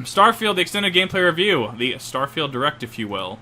Starfield, the extended gameplay review. The Starfield Direct, if you will.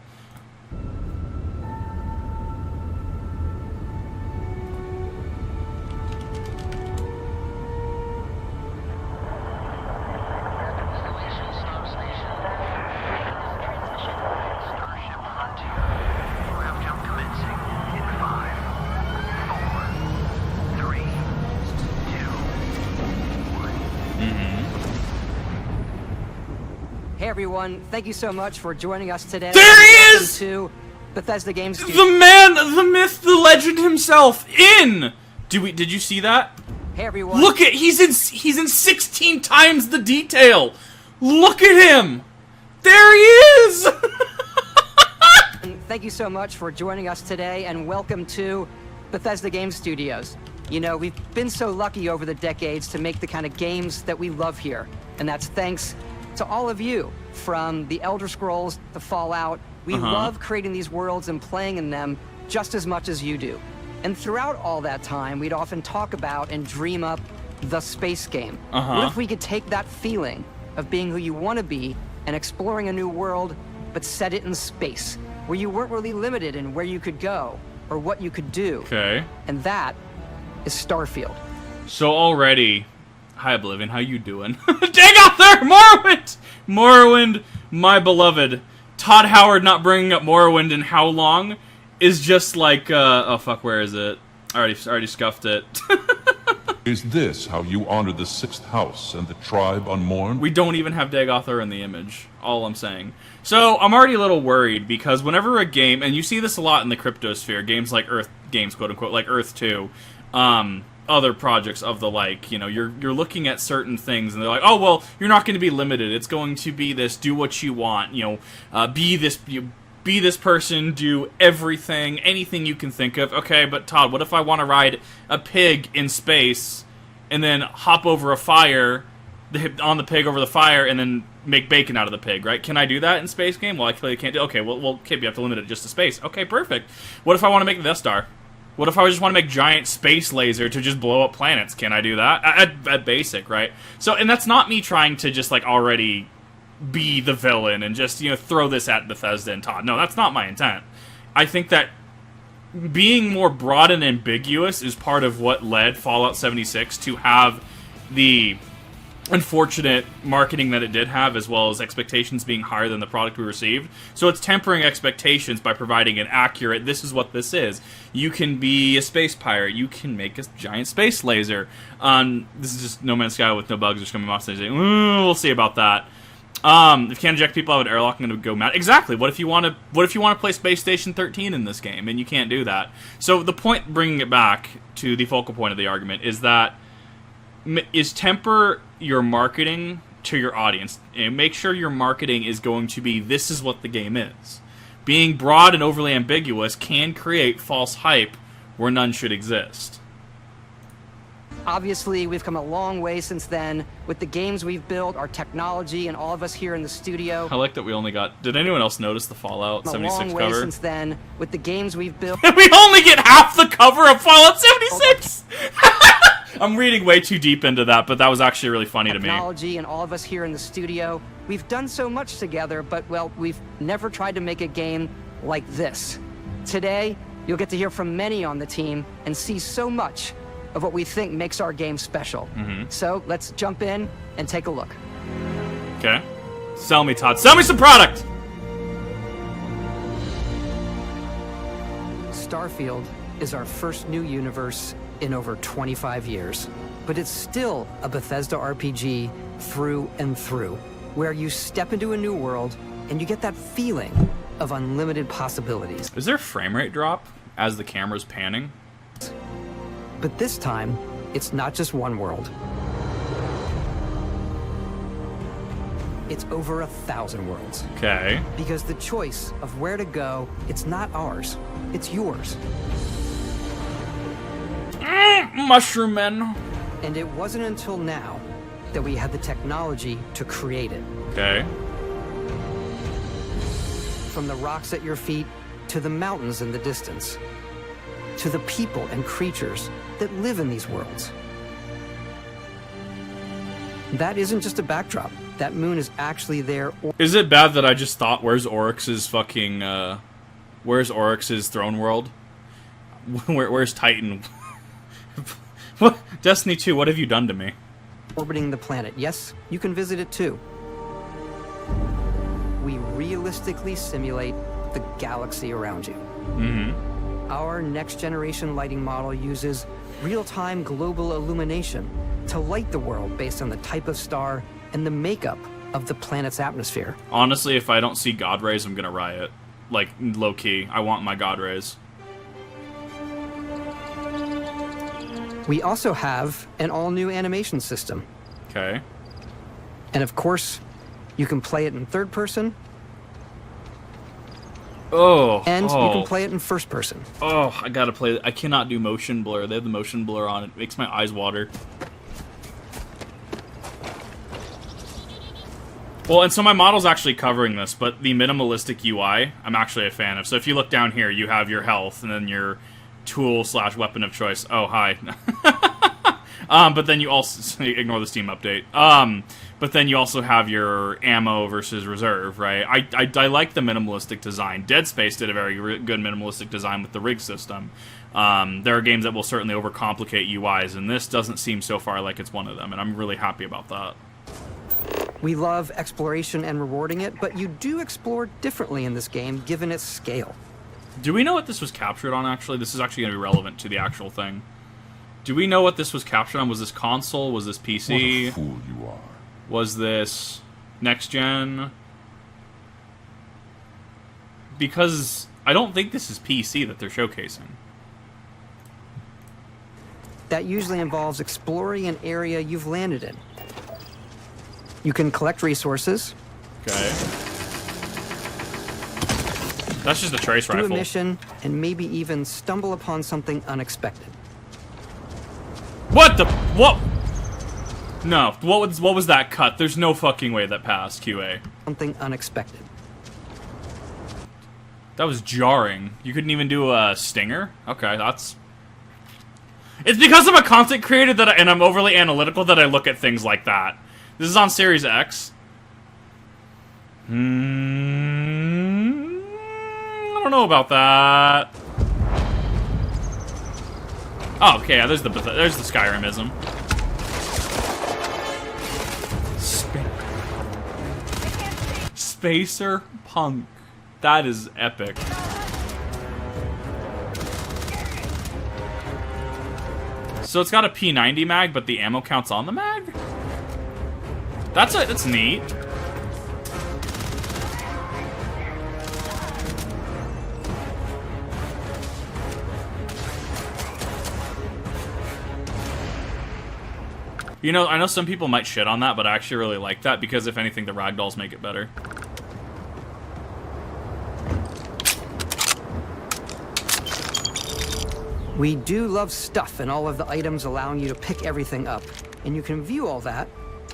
Hey everyone, thank you so much for joining us today. There he is! To Bethesda Games Studios. The man, the myth, the legend himself, in! Did you see that? Hey everyone. Look at, he's in 16 times the detail! Look at him! There he is! Thank you so much for joining us today, and welcome to Bethesda Games Studios. You know, we've been so lucky over the decades to make the kind of games that we love here, and that's thanks to all of you, from the Elder Scrolls to Fallout. We love creating these worlds and playing in them just as much as you do. And throughout all that time, we'd often talk about and dream up the space game. What if we could take that feeling of being who you want to be and exploring a new world, but set it in space, where you weren't really limited in where you could go or what you could do. Okay. And that is Starfield. So already... Hi, Oblivion. How you doing? Dagoth-Ur! Morrowind! Morrowind, my beloved. Todd Howard not bringing up Morrowind in how long is just like, oh fuck, where is it? I already scuffed it. Is this how you honor the sixth house and the tribe unmourned? We don't even have Dagoth-Ur in the image. All I'm saying. So, I'm already a little worried, because whenever a game, and you see this a lot in the cryptosphere, games like Earth, games quote-unquote, like Earth 2, other projects of the like, you know, you're looking at certain things and they're like, oh well, you're not going to be limited. It's going to be this. Do what you want. You know, be this person. Do everything, anything you can think of. Okay, but Todd, what if I want to ride a pig in space and then hop over a fire, on the pig over the fire, and then make bacon out of the pig? Right? Can I do that in space game? Well, I clearly can't do. Okay, well, you have to limit it just to space. Okay, perfect. What if I want to make the Death Star? What if I just want to make giant space laser to just blow up planets? Can I do that? At basic, right? So, and that's not me trying to just, like, already be the villain and just, you know, throw this at Bethesda and Todd. No, that's not my intent. I think that being more broad and ambiguous is part of what led Fallout 76 to have the unfortunate marketing that it did have, as well as expectations being higher than the product we received. So it's tempering expectations by providing an accurate, this is what this is. You can be a space pirate. You can make a giant space laser. This is just No Man's Sky with no bugs just coming off stage. We'll see about that. If you can't eject people out of an airlock, I'm going to go mad. Exactly. What if you want to play Space Station 13 in this game, and you can't do that? So the point, bringing it back to the focal point of the argument, is that temper your marketing to your audience, and make sure your marketing is going to be, this is what the game is. Being broad and overly ambiguous can create false hype where none should exist. Obviously, we've come a long way since then with the games we've built, our technology, and all of us here in the studio. I like that we only got... Did anyone else notice the Fallout 76 cover? A long way since then with the games we've built. We only get half the cover of Fallout 76! I'm reading way too deep into that, but that was actually really funny to me. Technology and all of us here in the studio. We've done so much together, but, well, we've never tried to make a game like this. Today, you'll get to hear from many on the team and see so much of what we think makes our game special. So, let's jump in and take a look. Okay. Sell me, Todd. Sell me some product! Starfield is our first new universe in over 25 years. But it's still a Bethesda RPG through and through, where you step into a new world and you get that feeling of unlimited possibilities. Is there a frame rate drop as the camera's panning? But this time, it's not just one world. It's over 1,000 worlds. Okay. Because the choice of where to go, it's not ours, it's yours. Mushroom Men. And it wasn't until now that we had the technology to create it. Okay. From the rocks at your feet to the mountains in the distance, to the people and creatures that live in these worlds. That isn't just a backdrop. That moon is actually there. Is it bad that I just thought, where's Oryx's fucking, where's Oryx's throne world? Where's Titan? What? Destiny 2, what have you done to me? Orbiting the planet. Yes, you can visit it too. We realistically simulate the galaxy around you. Mm-hmm. Our next generation lighting model uses real-time global illumination to light the world based on the type of star and the makeup of the planet's atmosphere. Honestly, if I don't see God rays, I'm gonna riot. Like, low-key. I want my God rays. We also have an all-new animation system. Okay. And of course, you can play it in third person, and you can play it in first person. Oh, I gotta play. I cannot do motion blur. They have the motion blur on. It makes my eyes water. Well, and so my model's actually covering this, but the minimalistic UI, I'm actually a fan of. So if you look down here, you have your health, and then your tool/weapon of choice. Oh, hi. But then you also ignore the Steam update. But then you also have your ammo versus reserve, right? I like the minimalistic design. Dead Space did a very good minimalistic design with the rig system. There are games that will certainly overcomplicate UIs, and this doesn't seem so far like it's one of them, and I'm really happy about that. We love exploration and rewarding it, but you do explore differently in this game, given its scale. Do we know what this was captured on, actually? This is actually going to be relevant to the actual thing. Do we know what this was captured on? Was this console? Was this PC? What a fool you are. Was this next gen? Because I don't think this is PC that they're showcasing. That usually involves exploring an area you've landed in. You can collect resources. Okay. That's just a trace do rifle. Do a mission, and maybe even stumble upon something unexpected. What the? What? No. What was that cut? There's no fucking way that passed, QA. Something unexpected. That was jarring. You couldn't even do a stinger? Okay, that's... It's because I'm a content creator and I'm overly analytical that I look at things like that. This is on Series X. I don't know about that. Oh, okay, yeah, there's the Skyrimism. Spacer Punk. That is epic. So it's got a P90 mag, but the ammo count's on the mag? That's neat. You know, I know some people might shit on that, but I actually really like that because, if anything, the ragdolls make it better. We do love stuff and all of the items allowing you to pick everything up. And you can view all that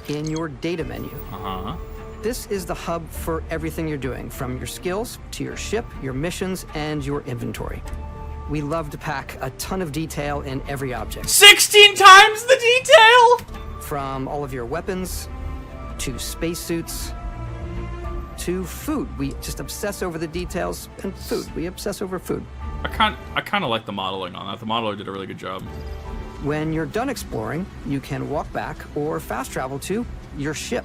in your data menu. Uh-huh. This is the hub for everything you're doing, from your skills to your ship, your missions, and your inventory. We love to pack a ton of detail in every object. 16 times the detail! From all of your weapons, to spacesuits, to food. We just obsess over the details, and food. We obsess over food. I kind of like the modeling on that. The modeler did a really good job. When you're done exploring, you can walk back or fast travel to your ship.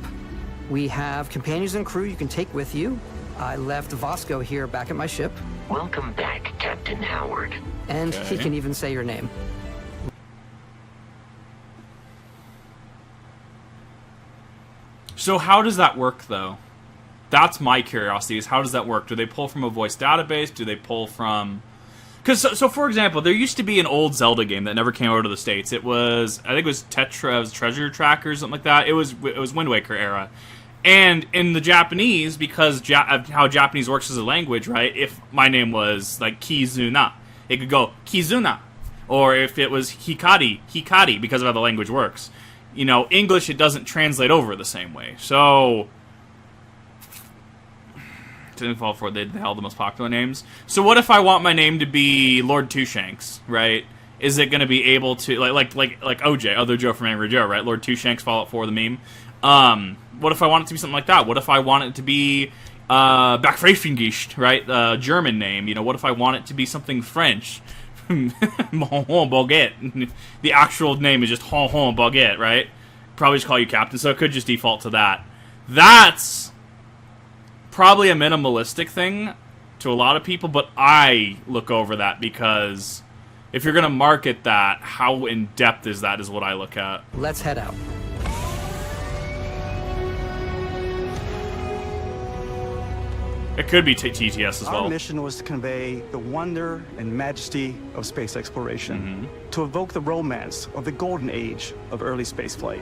We have companions and crew you can take with you. I left Vasco here back at my ship. Welcome back, Captain Howard. And Okay. he can even say your name. So how does that work, though? That's my curiosity, is how does that work? Do they pull from a voice database? Do they pull from... Because, so for example, there used to be an old Zelda game that never came over to the States. It was, I think it was Tetra's Treasure Tracker or something like that. It was Wind Waker era. And in the Japanese, because of how Japanese works as a language, right, if my name was, like, Kizuna, it could go Kizuna. Or if it was Hikari, Hikari, because of how the language works. You know, English, it doesn't translate over the same way. So... didn't fall for it. They held the most popular names. So what if I want my name to be Lord Two Shanks, right? Is it going to be able to like OJ, other Joe from Angry Joe, right? Lord Two Shanks, Fallout 4, the meme. What if I want it to be something like that? What if I want it to be Backfreifengischt, right? German name. You know, what if I want it to be something French? Baguette. The actual name is just Baguette, right? Probably just call you Captain, so it could just default to that. That's probably a minimalistic thing to a lot of people, but I look over that because if you're going to market that, how in-depth is that is what I look at. Let's head out. It could be TTS as well. Our mission was to convey the wonder and majesty of space exploration, to evoke the romance of the golden age of early spaceflight.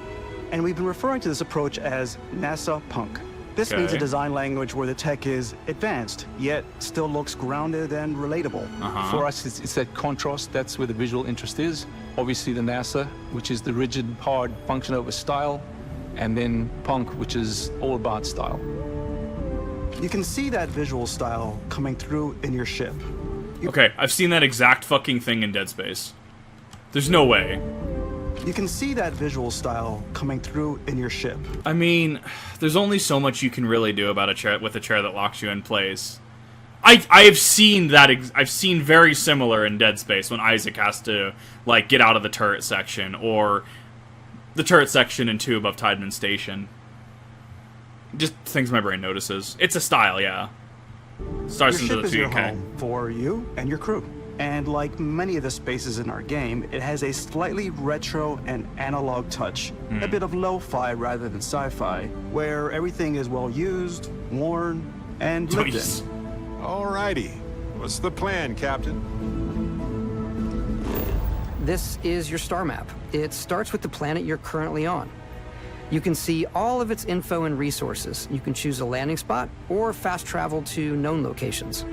And we've been referring to this approach as NASA Punk. This means a design language where the tech is advanced, yet still looks grounded and relatable. For us, it's that contrast. That's where the visual interest is. Obviously, the NASA, which is the rigid, hard function over style, and then Punk, which is all about style. You can see that visual style coming through in your ship. Okay, I've seen that exact fucking thing in Dead Space. There's no way. You can see that visual style coming through in your ship. I mean, there's only so much you can really do about a chair with a chair that locks you in place. I have seen that. I've seen very similar in Dead Space when Isaac has to like get out of the turret section, or the turret section in 2 above Tideman Station. Just things my brain notices. It's a style, yeah. Starts Your into ship the is your 2K. home for you and your crew. And like many of the spaces in our game, it has a slightly retro and analog touch. A bit of lo-fi rather than sci-fi, where everything is well used, worn, and lived in. Alrighty. What's the plan, Captain? This is your star map. It starts with the planet you're currently on. You can see all of its info and resources. You can choose a landing spot or fast travel to known locations.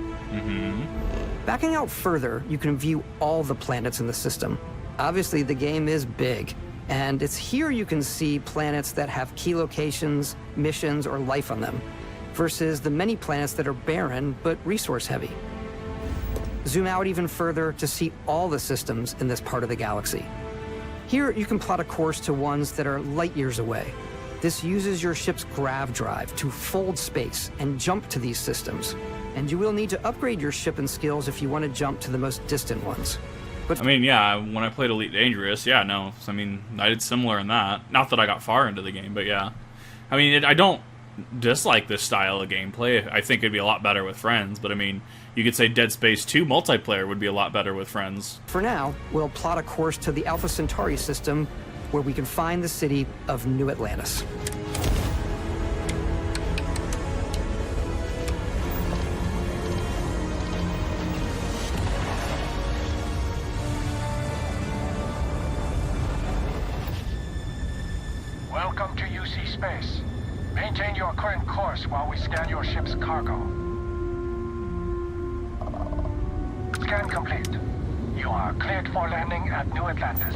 Backing out further, you can view all the planets in the system. Obviously, the game is big, and it's here you can see planets that have key locations, missions, or life on them, versus the many planets that are barren but resource heavy. Zoom out even further to see all the systems in this part of the galaxy. Here, you can plot a course to ones that are light years away. This uses your ship's grav drive to fold space and jump to these systems. And you will need to upgrade your ship and skills if you want to jump to the most distant ones. But I mean, yeah, when I played Elite Dangerous, yeah, no. I mean, I did similar in that. Not that I got far into the game, but yeah. I mean, I don't dislike this style of gameplay. I think it'd be a lot better with friends, but I mean, you could say Dead Space 2 multiplayer would be a lot better with friends. for now, we'll plot a course to the Alpha Centauri system where we can find the city of New Atlantis. Welcome to UC Space. Maintain your current course while we scan your ship's cargo. Scan complete. You are cleared for landing at New Atlantis.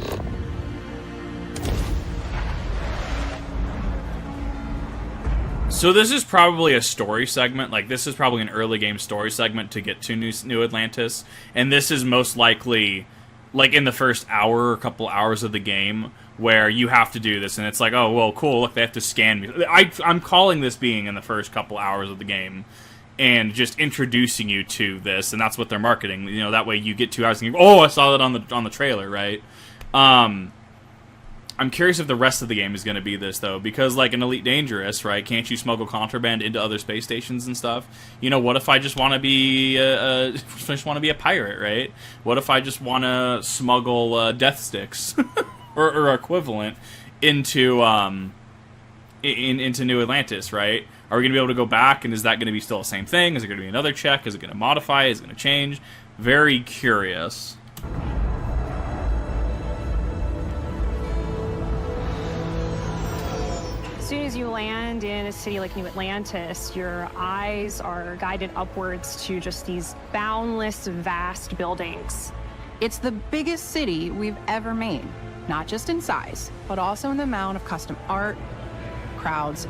So this is probably a story segment. Like, this is probably an early game story segment to get to New Atlantis. And this is most likely, like, in the first hour or couple hours of the game, where you have to do this. And it's like, oh, well, cool, look, they have to scan me. I'm calling this being in the first couple hours of the game. And just introducing you to this. And that's what they're marketing. You know, that way you get 2 hours and you go, oh, I saw that on the trailer, right? I'm curious if the rest of the game is going to be this, though, because, like, in Elite Dangerous, right, can't you smuggle contraband into other space stations and stuff? You know, what if I just want to be a pirate, right? What if I just want to smuggle death sticks or equivalent into into New Atlantis, right? Are we going to be able to go back, and is that going to be still the same thing? Is it going to be another check? Is it going to modify? Is it going to change? Very curious. As soon as you land in a city like New Atlantis, your eyes are guided upwards to just these boundless, vast buildings. It's the biggest city we've ever made, not just in size, but also in the amount of custom art, crowds,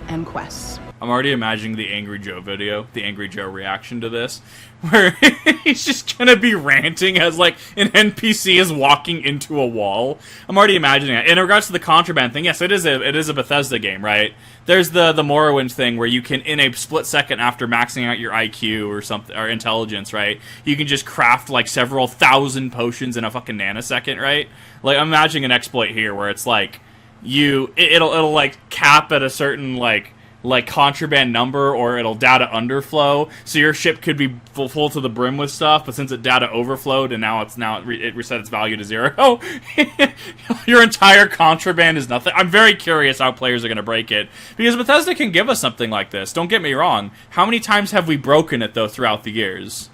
and quests. I'm already imagining the Angry Joe video, the Angry Joe reaction to this, where he's just gonna be ranting as, like, an NPC is walking into a wall. I'm already imagining it. In regards to the contraband thing, yes, it is a Bethesda game, right? There's the Morrowind thing where you can, in a split second after maxing out your IQ or something, or intelligence, right? You can just craft, like, several thousand potions in a fucking nanosecond, right? Like, I'm imagining an exploit here where it's like, it'll like cap at a certain like contraband number, or it'll data underflow, so your ship could be full to the brim with stuff, but since it data overflowed and now it reset its value to 0, your entire contraband is nothing. I'm very curious how players are going to break it, because Bethesda can give us something like this, don't get me wrong. How many times have we broken it though throughout the years?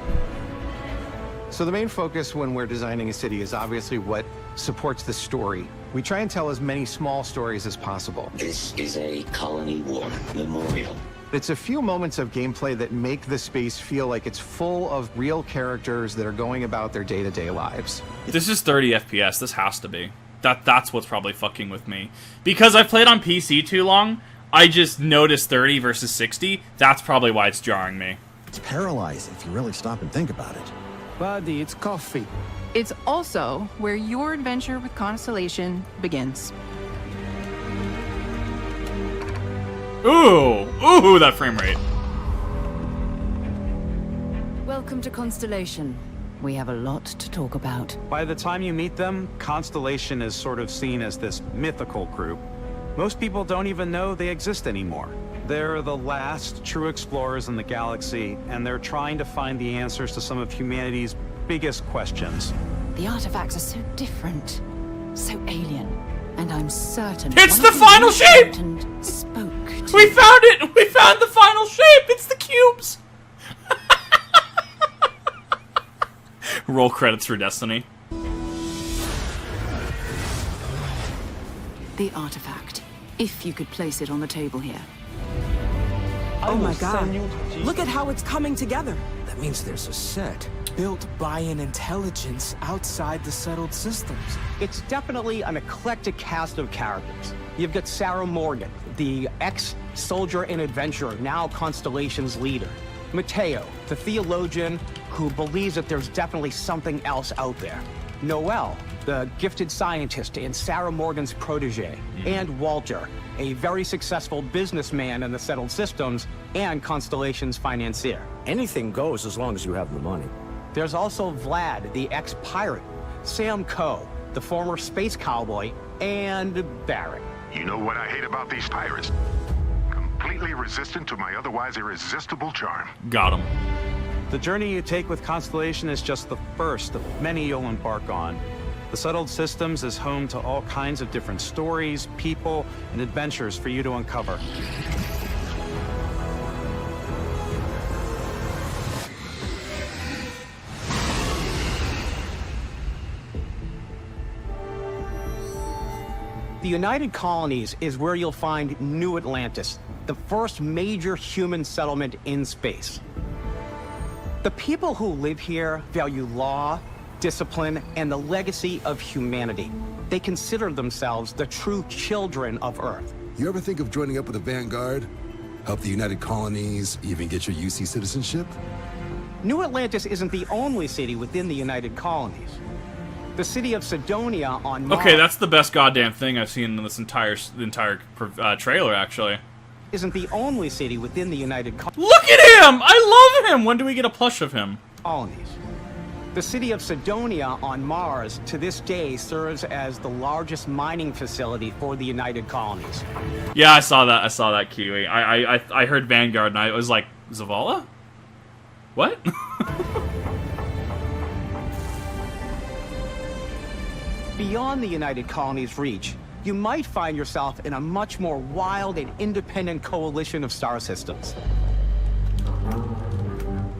So the main focus when we're designing a city is obviously what supports the story. We try and tell as many small stories as possible. This is a colony war memorial. It's a few moments of gameplay that make the space feel like it's full of real characters that are going about their day-to-day lives. This is 30 FPS, this has to be. That's what's probably fucking with me. Because I've played on PC too long, I just noticed 30 versus 60, that's probably why it's jarring me. It's paralyzing if you really stop and think about it. Buddy, it's coffee. It's also where your adventure with Constellation begins. Ooh, that frame rate. Welcome to Constellation. We have a lot to talk about. By the time you meet them, Constellation is sort of seen as this mythical group. Most people don't even know they exist anymore. They're the last true explorers in the galaxy, and they're trying to find the answers to some of humanity's biggest questions. The artifacts are so different, so alien, and I'm certain it's the final shape! Spoke to we found it! We found the final shape! It's the cubes! Roll credits for Destiny. The artifact, if you could place it on the table here. Oh my god, look at how it's coming together. That means there's a set built by an intelligence outside the settled systems. It's definitely an eclectic cast of characters. You've got Sarah Morgan, the ex-soldier and adventurer, now Constellation's leader. Mateo, the theologian who believes that there's definitely something else out there. Noel, the gifted scientist and Sarah Morgan's protege. And Walter, a very successful businessman in the settled systems and Constellation's financier. Anything goes as long as you have the money. There's also Vlad, the ex-pirate, Sam Coe, the former space cowboy, and Barrett. You know what I hate about these pirates? Completely resistant to my otherwise irresistible charm. Got him. The journey you take with Constellation is just the first of many you'll embark on. The Settled Systems is home to all kinds of different stories, people, and adventures for you to uncover. The United Colonies is where you'll find New Atlantis, the first major human settlement in space. The people who live here value law, discipline, and the legacy of humanity. They consider themselves the true children of Earth. You ever think of joining up with the Vanguard? Help the United Colonies, even get your UC citizenship? New Atlantis isn't the only city within the United Colonies. The city of Sidonia on Mars... Okay, that's the best goddamn thing I've seen in this entire trailer, actually. ...isn't the only city within the United Colonies. Look at him! I love him! When do we get a plush of him? Colonies. The city of Sidonia on Mars, to this day, serves as the largest mining facility for the United Colonies. Yeah, I saw that, Kiwi. I heard Vanguard, and I was like, Zavala? What? Beyond the United Colonies' reach, you might find yourself in a much more wild and independent coalition of star systems.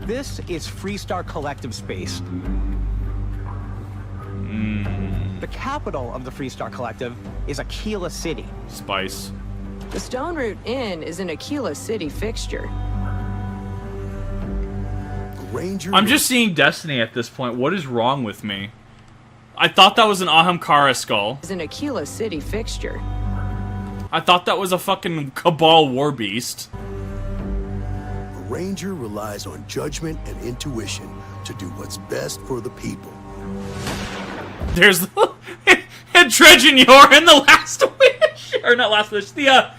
This is Freestar Collective Space. The capital of the Freestar Collective is Aquila City. Spice. The Stone Root Inn is an Aquila City fixture. Ranger. I'm just seeing Destiny at this point. What is wrong with me? I thought that was an Ahamkara skull. Is an Aquila City fixture. I thought that was a fucking Cabal war beast. ranger relies on judgment and intuition to do what's best for the people. There's the and Dredgen-Yor in the Last Wish, or not Last Wish, the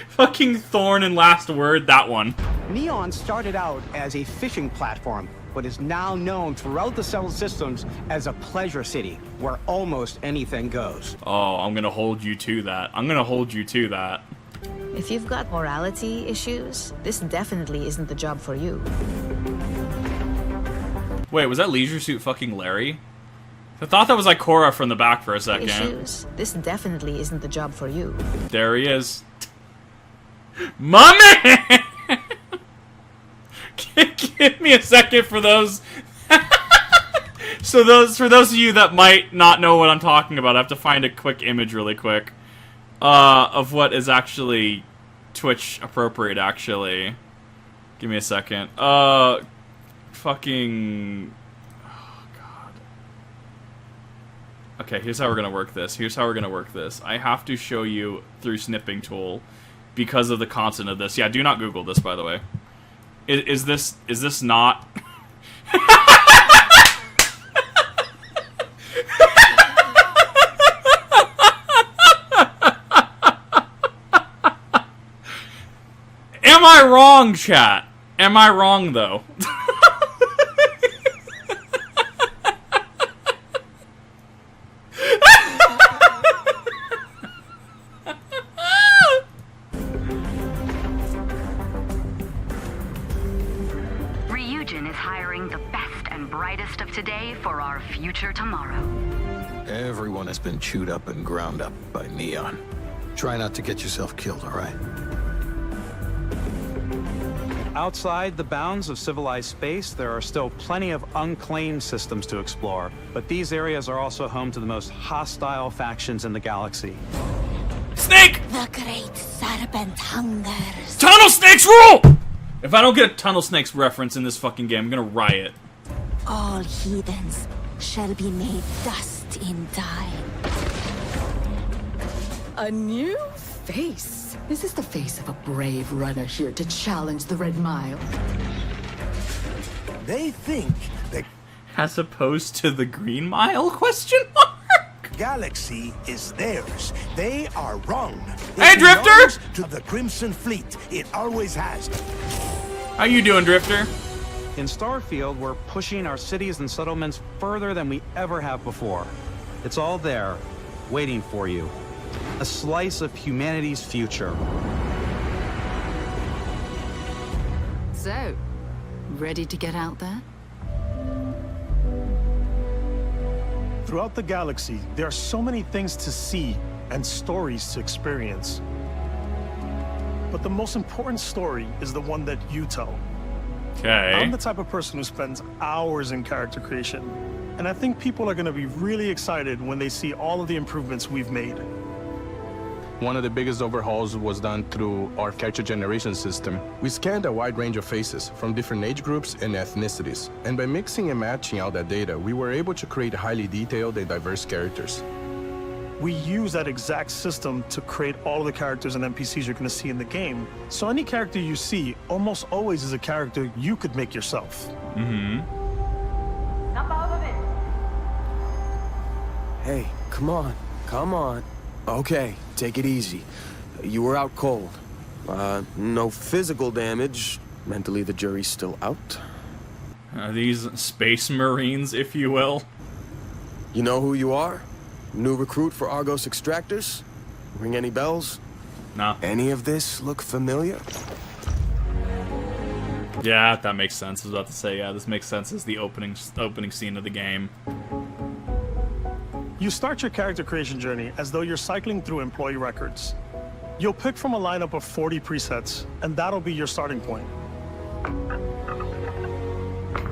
fucking Thorn and Last Word, that one. Neon started out as a fishing platform, but is now known throughout the settled systems as a pleasure city, where almost anything goes. Oh, I'm gonna hold you to that. I'm gonna hold you to that. If you've got morality issues, this definitely isn't the job for you. Wait, was that Leisure Suit fucking Larry? I thought that was like Korra from the back for a second. Issues, this definitely isn't the job for you. There he is. My man! Give me a second for those. For those of you that might not know what I'm talking about, I have to find a quick image really quick of what is actually Twitch appropriate. Actually, give me a second. Fucking. Oh God. Okay, here's how we're gonna work this. I have to show you through snipping tool because of the content of this. Yeah, do not Google this, by the way. Is this not? Am I wrong, chat? Am I wrong, though? Ryujin is hiring the best and brightest of today for our future tomorrow. Everyone has been chewed up and ground up by Neon. Try not to get yourself killed, all right? Outside the bounds of civilized space, there are still plenty of unclaimed systems to explore, but these areas are also home to the most hostile factions in the galaxy. Snake! The great serpent hungers. Tunnel snakes rule! If I don't get a Tunnel Snakes reference in this fucking game, I'm gonna riot. All heathens shall be made dust in time. A new face. Is this the face of a brave runner here to challenge the Red Mile? They think the As opposed to the Green Mile? Question mark. galaxy is theirs. They are wrong. Hey, It Drifter! belongs to the Crimson Fleet. It always has. How you doing, Drifter? In Starfield, we're pushing our cities and settlements further than we ever have before. It's all there, waiting for you. A slice of humanity's future. So, ready to get out there? Throughout the galaxy, there are so many things to see and stories to experience. But the most important story is the one that you tell. Okay. I'm the type of person who spends hours in character creation, and I think people are going to be really excited when they see all of the improvements we've made. One of the biggest overhauls was done through our character generation system. We scanned a wide range of faces from different age groups and ethnicities. And by mixing and matching out that data, we were able to create highly detailed and diverse characters. We use that exact system to create all of the characters and NPCs you're going to see in the game. So any character you see almost always is a character you could make yourself. Mm-hmm. Hey, come on. Come on. Okay, take it easy. You were out cold. No physical damage. Mentally, the jury's still out. These space marines, if you will. You know who you are? New recruit for Argos Extractors? Ring any bells? No. Any of this look familiar? Yeah, that makes sense. I was about to say, yeah, this makes sense as the opening scene of the game. You start your character creation journey as though you're cycling through employee records. You'll pick from a lineup of 40 presets, and that'll be your starting point.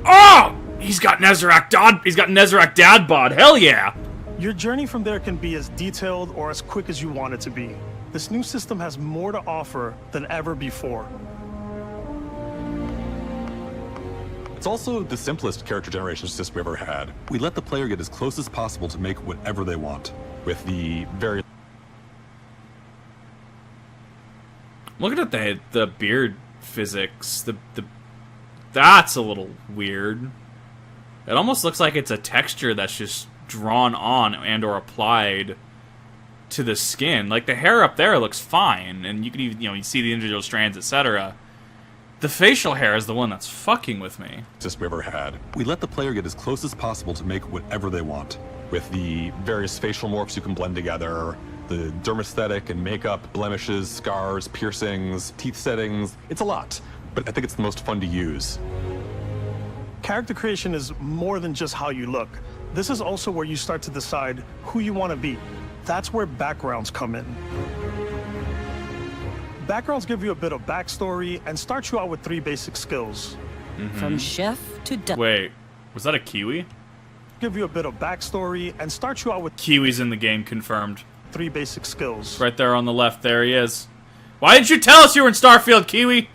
Oh! He's got Nezarec Dad Bod. Hell yeah! Your journey from there can be as detailed or as quick as you want it to be. This new system has more to offer than ever before. It's also the simplest character generation system we've ever had. We let the player get as close as possible to make whatever they want, with the very... Look at the beard physics. That's a little weird. It almost looks like it's a texture that's just drawn on and or applied to the skin. Like, the hair up there looks fine, and you can even, you see the individual strands, etc. The facial hair is the one that's fucking with me. Just we ever had. We let the player get as close as possible to make whatever they want. With the various facial morphs you can blend together, the dermesthetic and makeup, blemishes, scars, piercings, teeth settings. It's a lot, but I think it's the most fun to use. Character creation is more than just how you look. This is also where you start to decide who you want to be. That's where backgrounds come in. Backgrounds give you a bit of backstory and start you out with 3 basic skills. From chef to Wait, was that a Kiwi? Give you a bit of backstory and start you out with Kiwi's in the game, confirmed. 3 basic skills. Right there on the left, there he is. Why didn't you tell us you were in Starfield, Kiwi?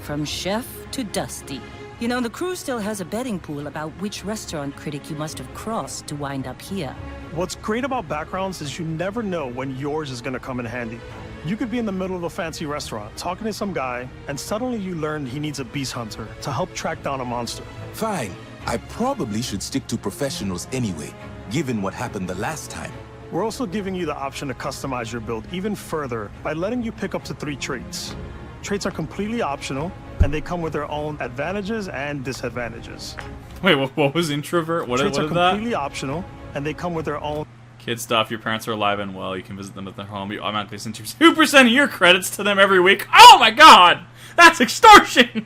From chef to Dusty. You know, the crew still has a betting pool about which restaurant critic you must have crossed to wind up here. What's great about backgrounds is you never know when yours is going to come in handy. You could be in the middle of a fancy restaurant talking to some guy, and suddenly you learn he needs a beast hunter to help track down a monster. Fine. I probably should stick to professionals anyway, given what happened the last time. We're also giving you the option to customize your build even further by letting you pick up to 3 traits. Traits are completely optional, and they come with their own advantages and disadvantages. Wait, what was introvert? What is Traits are that? completely optional, and they come with their own... Kid stuff, your parents are alive and well, you can visit them at their home, you automatically send 2% of your credits to them every week. Oh my god! That's extortion!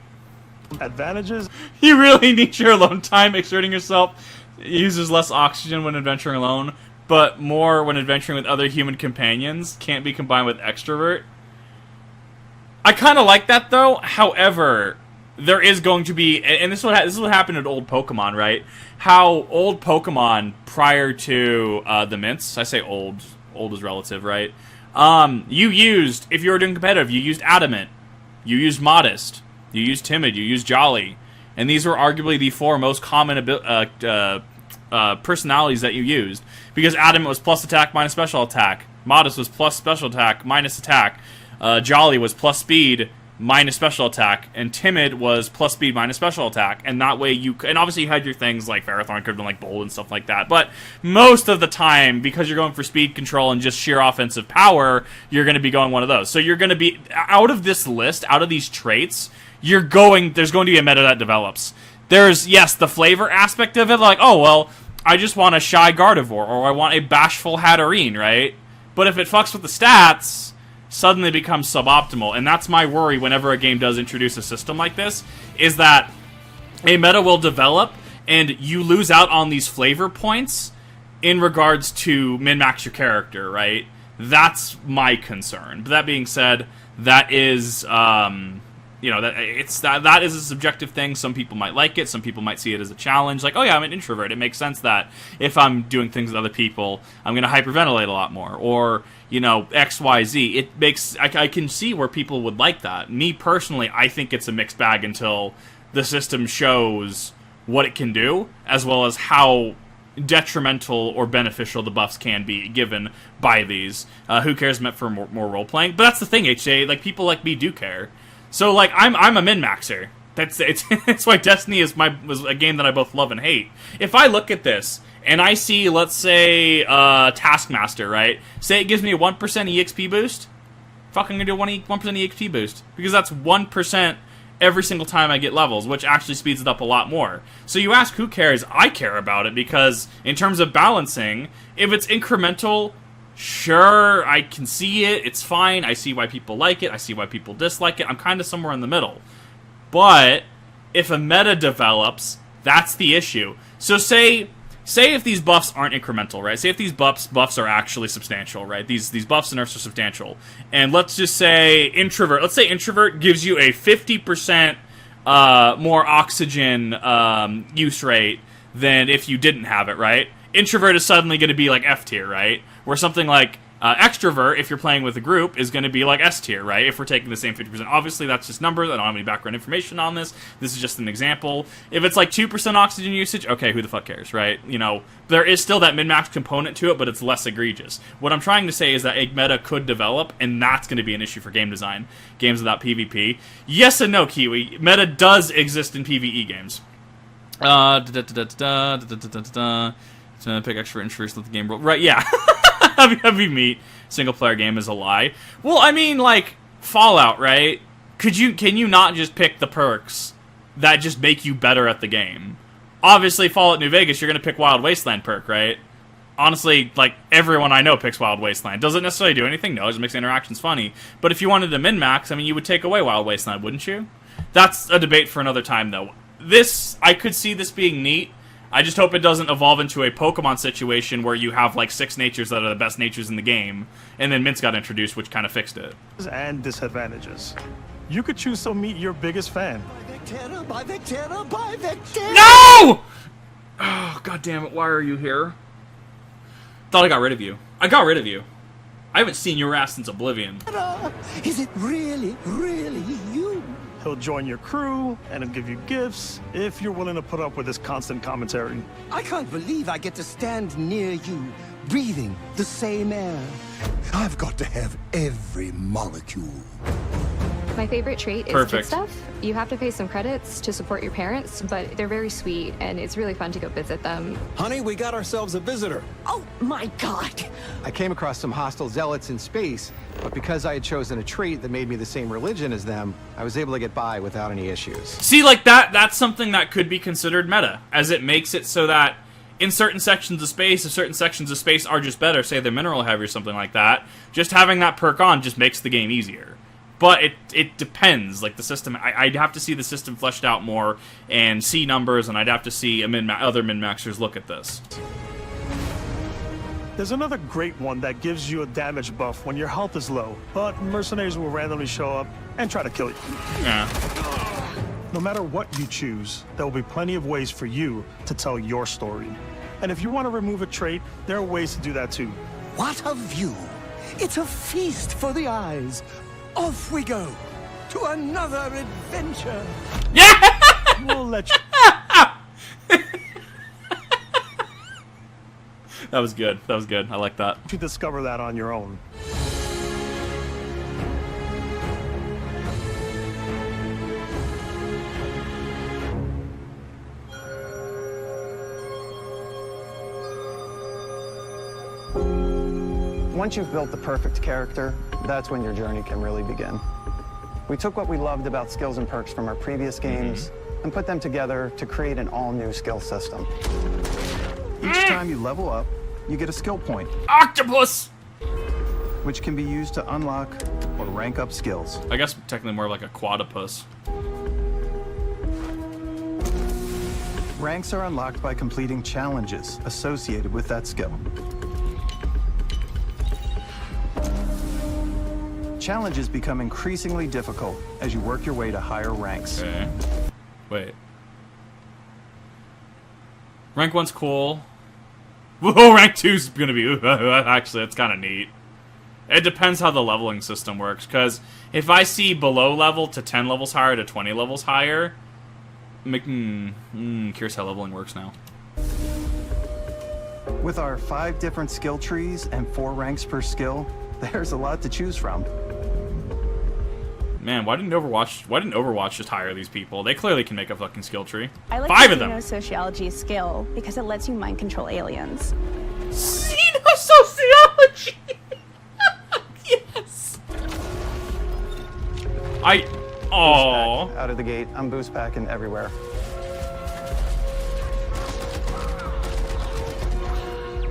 Advantages. You really need your alone time. Exerting yourself uses less oxygen when adventuring alone, but more when adventuring with other human companions. Can't be combined with extrovert. I kind of like that, though. However, there is going to be, and this is what happened at old Pokemon, right? How old Pokemon prior to the mints, I say old is relative, right? You used, if you were doing competitive, you used Adamant, you used Modest, you used Timid, you used Jolly, and these were arguably the 4 most common personalities that you used, because Adamant was plus attack minus special attack, Modest was plus special attack minus attack, Jolly was plus speed minus special attack, and Timid was plus speed minus special attack, and that way you... And obviously you had your things like Ferrothorn could have been like Bold and stuff like that, but most of the time, because you're going for speed control and just sheer offensive power, you're going to be going one of those. So you're going to be... Out of this list, out of these traits, there's going to be a meta that develops. There's, yes, the flavor aspect of it, like, oh, well, I just want a shy Gardevoir, or I want a bashful Hatterene, right? But if it fucks with the stats... suddenly becomes suboptimal, and that's my worry whenever a game does introduce a system like this, is that a meta will develop, and you lose out on these flavor points in regards to min-max your character, right? That's my concern. But that being said, that is, that is a subjective thing. Some people might like it, some people might see it as a challenge, like, oh yeah, I'm an introvert, it makes sense that if I'm doing things with other people, I'm going to hyperventilate a lot more, or... XYZ. It makes... I can see where people would like that. Me, personally, I think it's a mixed bag until the system shows what it can do, as well as how detrimental or beneficial the buffs can be given by these. Who cares meant for more role-playing? But that's the thing, HJ. Like, people like me do care. So, like, I'm a min-maxer. It's why Destiny was a game that I both love and hate. If I look at this... and I see, let's say, Taskmaster, right? Say it gives me a 1% EXP boost. Fucking gonna do a 1% EXP boost. Because that's 1% every single time I get levels, which actually speeds it up a lot more. So you ask who cares? I care about it, because in terms of balancing, if it's incremental, sure, I can see it, it's fine, I see why people like it, I see why people dislike it, I'm kind of somewhere in the middle. But, if a meta develops, that's the issue. So say if these buffs aren't incremental, right? Say if these buffs are actually substantial, right? These buffs and nerfs are substantial. And let's just say Introvert. Let's say Introvert gives you a 50% more oxygen use rate than if you didn't have it, right? Introvert is suddenly going to be like F tier, right? Where something like Extrovert, if you're playing with a group, is going to be like S tier, right? If we're taking the same 50%. Obviously, that's just numbers. I don't have any background information on this. This is just an example. If it's like 2% oxygen usage, okay, who the fuck cares, right? You know, there is still that min-max component to it, but it's less egregious. What I'm trying to say is that a meta could develop, and that's going to be an issue for game design. Games without PvP. Yes and no, Kiwi. Meta does exist in PvE games. Pick extra interest, let the game roll. Right, yeah. Heavy meat single player game is a lie. Well, I mean, like Fallout, right? Can you not just pick the perks that just make you better at the game? Obviously, Fallout New Vegas, you're gonna pick Wild Wasteland perk, right? Honestly, like everyone I know picks Wild Wasteland. Doesn't necessarily do anything, no, it just makes the interactions funny. But if you wanted to min-max, I mean, you would take away Wild Wasteland, wouldn't you? That's a debate for another time, though. I could see this being neat. I just hope it doesn't evolve into a Pokemon situation where you have like 6 natures that are the best natures in the game, and then Mints got introduced, which kind of fixed it. And disadvantages. You could choose to meet your biggest fan. By Vectera! No! Oh, God damn it, why are you here? Thought I got rid of you. I got rid of you. I haven't seen your ass since Oblivion. Is it really you? He'll join your crew, and he'll give you gifts, if you're willing to put up with his constant commentary. I can't believe I get to stand near you, breathing the same air. I've got to have every molecule. My favorite trait is kid stuff. You have to pay some credits to support your parents, but they're very sweet, and it's really fun to go visit them. Honey, we got ourselves a visitor. Oh my God! I came across some hostile zealots in space, but because I had chosen a trait that made me the same religion as them, I was able to get by without any issues. See, like that's something that could be considered meta, as it makes it so that in certain sections of space, if certain sections of space are just better, say they're mineral heavy or something like that, just having that perk on just makes the game easier. But it depends, like the system, I'd have to see the system fleshed out more and see numbers, and I'd have to see other min-maxers look at this. There's another great one that gives you a damage buff when your health is low, but mercenaries will randomly show up and try to kill you. Yeah. No matter what you choose, there will be plenty of ways for you to tell your story. And if you want to remove a trait, there are ways to do that too. What a view! It's a feast for the eyes. Off we go to another adventure. Yeah! We'll let you. That was good. That was good. I like that. You discover that on your own. Once you've built the perfect character, that's when your journey can really begin. We took what we loved about skills and perks from our previous games and put them together to create an all-new skill system. Each time you level up, you get a skill point. Octopus! Which can be used to unlock or rank up skills. I guess technically more like a quadrupus. Ranks are unlocked by completing challenges associated with that skill. Challenges become increasingly difficult as you work your way to higher ranks. Okay. Wait. Rank 1's cool. Whoa, rank 2's gonna be... Actually, that's kind of neat. It depends how the leveling system works, because if I see below level to 10 levels higher to 20 levels higher... Curious how leveling works now. With our 5 different skill trees and 4 ranks per skill, there's a lot to choose from. Man, why didn't Overwatch just hire these people? They clearly can make a fucking skill tree. I like 5 of them. Xenosociology skill because it lets you mind control aliens. Xenosociology! Yes! Aww. Out of the gate, I'm boost packing everywhere.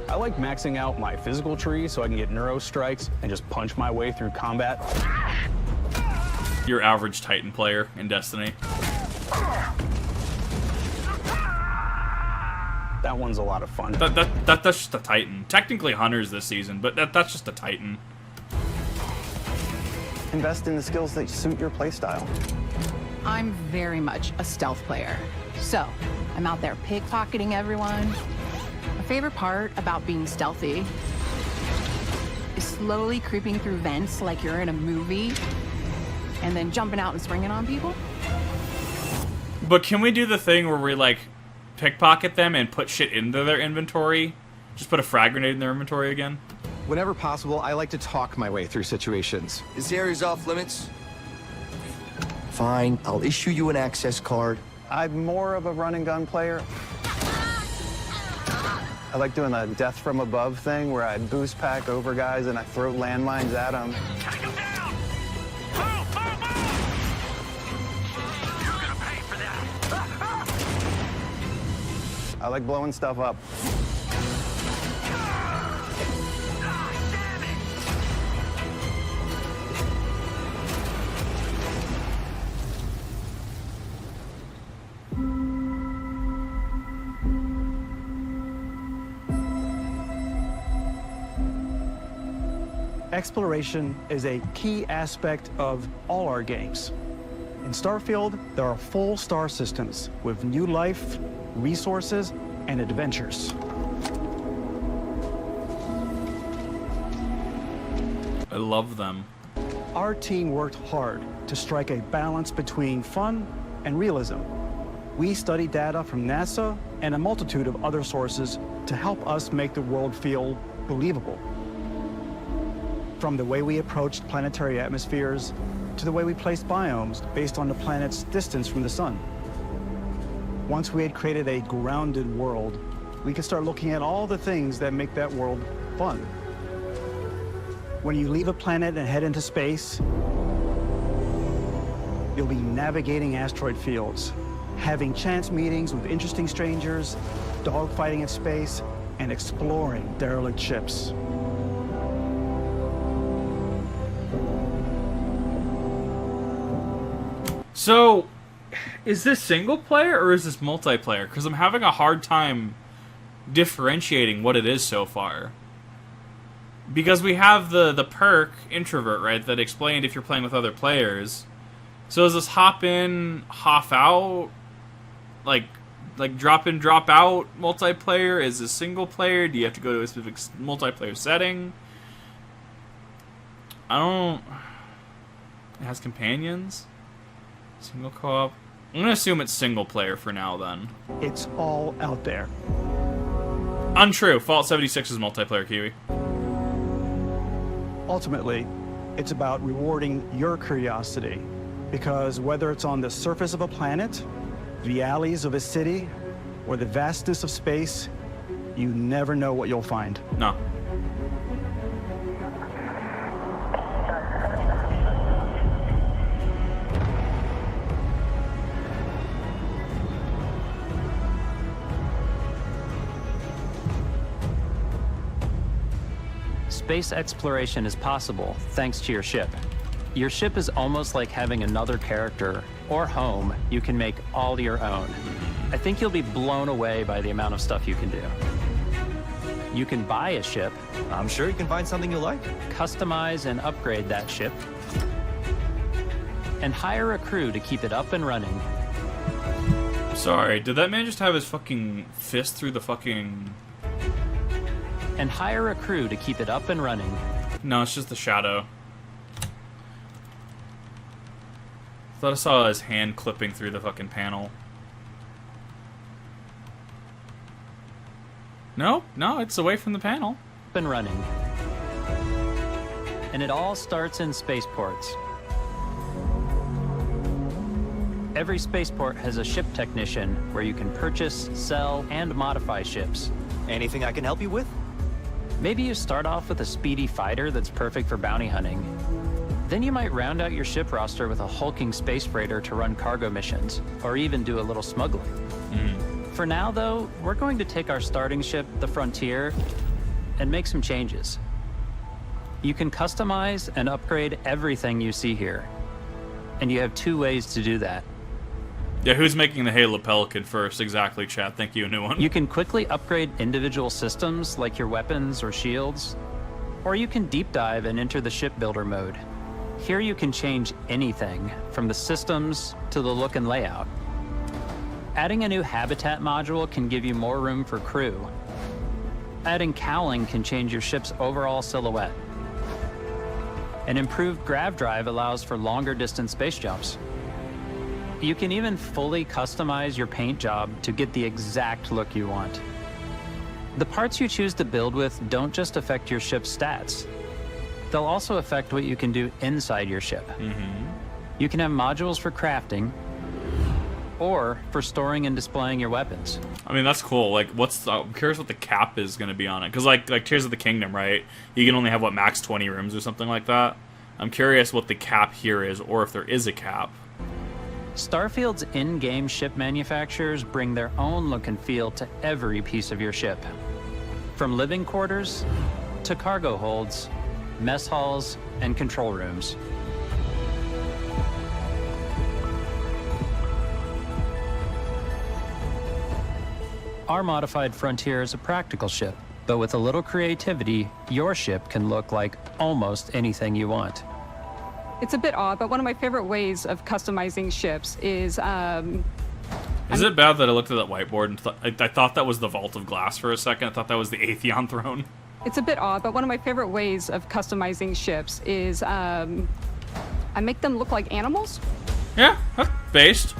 I like maxing out my physical tree so I can get neuro strikes and just punch my way through combat. Your average Titan player in Destiny. That one's a lot of fun. That's just a Titan. Technically Hunters this season, but that's just a Titan. Invest in the skills that suit your playstyle. I'm very much a stealth player. So, I'm out there pickpocketing everyone. My favorite part about being stealthy is slowly creeping through vents like you're in a movie, and then jumping out and springing on people? But can we do the thing where we, like, pickpocket them and put shit into their inventory? Just put a frag grenade in their inventory again? Whenever possible, I like to talk my way through situations. This area's off limits. Fine, I'll issue you an access card. I'm more of a run and gun player. I like doing the death from above thing where I boost pack over guys and I throw landmines at them. Take them down! Move, move, move! You're gonna pay for that! I like blowing stuff up. Exploration is a key aspect of all our games. In Starfield, there are full star systems with new life, resources, and adventures. I love them. Our team worked hard to strike a balance between fun and realism. We studied data from NASA and a multitude of other sources to help us make the world feel believable. From the way we approached planetary atmospheres to the way we placed biomes based on the planet's distance from the sun. Once we had created a grounded world, we could start looking at all the things that make that world fun. When you leave a planet and head into space, you'll be navigating asteroid fields, having chance meetings with interesting strangers, dogfighting in space, and exploring derelict ships. So, is this single player or is this multiplayer? Because I'm having a hard time differentiating what it is so far. Because we have the perk, Introvert, right, that explained if you're playing with other players. So is this hop in, hop out, like drop in, drop out multiplayer? Is this single player? Do you have to go to a specific multiplayer setting? I don't... It has companions? Single co-op? I'm gonna assume it's single player for now, then. It's all out there. Untrue. Fallout 76 is multiplayer, Kiwi. Ultimately, it's about rewarding your curiosity. Because whether it's on the surface of a planet, the alleys of a city, or the vastness of space, you never know what you'll find. No. Space exploration is possible thanks to your ship. Your ship is almost like having another character or home you can make all your own. I think you'll be blown away by the amount of stuff you can do. You can buy a ship. I'm sure you can find something you like. Customize and upgrade that ship. And hire a crew to keep it up and running. Sorry, did that man just have his fucking fist through the fucking... And hire a crew to keep it up and running. No, it's just the shadow. Thought I saw his hand clipping through the fucking panel. No, it's away from the panel. Up and running. And it all starts in spaceports. Every spaceport has a ship technician where you can purchase, sell, and modify ships. Anything I can help you with? Maybe you start off with a speedy fighter that's perfect for bounty hunting. Then you might round out your ship roster with a hulking space freighter to run cargo missions, or even do a little smuggling. For now, though, we're going to take our starting ship, the Frontier, and make some changes. You can customize and upgrade everything you see here. And you have 2 ways to do that. Yeah, who's making the Halo Pelican first? Exactly, chat. Thank you, new one. You can quickly upgrade individual systems, like your weapons or shields. Or you can deep dive and enter the shipbuilder mode. Here you can change anything, from the systems to the look and layout. Adding a new habitat module can give you more room for crew. Adding cowling can change your ship's overall silhouette. An improved grav drive allows for longer distance space jumps. You can even fully customize your paint job to get the exact look you want. The parts you choose to build with don't just affect your ship's stats. They'll also affect what you can do inside your ship. You can have modules for crafting or for storing and displaying your weapons. I mean, that's cool. Like, I'm curious what the cap is going to be on it. Because, like Tears of the Kingdom, right? You can only have, what, max 20 rooms or something like that? I'm curious what the cap here is, or if there is a cap. Starfield's in-game ship manufacturers bring their own look and feel to every piece of your ship. From living quarters to cargo holds, mess halls, and control rooms. Our modified Frontier is a practical ship, but with a little creativity, your ship can look like almost anything you want. It's a bit odd, but one of my favorite ways of customizing ships is... Is it bad that I looked at that whiteboard and I thought that was the Vault of Glass for a second? I thought that was the Atheon throne. It's a bit odd, but one of my favorite ways of customizing ships is I make them look like animals. Yeah, that's based.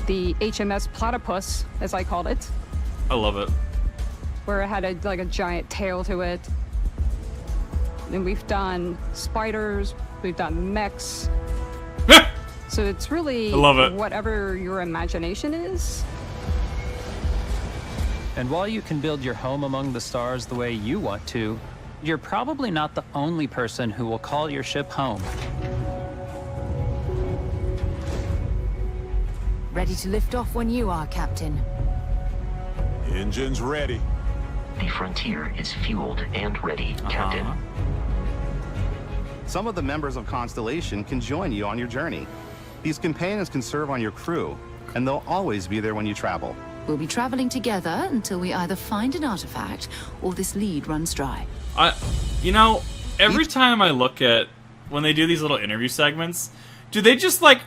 The HMS Platypus, as I called it. I love it. Where it had a giant tail to it. And we've done spiders, we've done mechs. So it's really I love it. Whatever your imagination is. And while you can build your home among the stars the way you want to, you're probably not the only person who will call your ship home. Ready to lift off when you are, Captain. Engines ready. The Frontier is fueled and ready, Captain. Some of the members of Constellation can join you on your journey. These companions can serve on your crew, and they'll always be there when you travel. We'll be traveling together until we either find an artifact or this lead runs dry. You know, every time I look at when they do these little interview segments, do they just like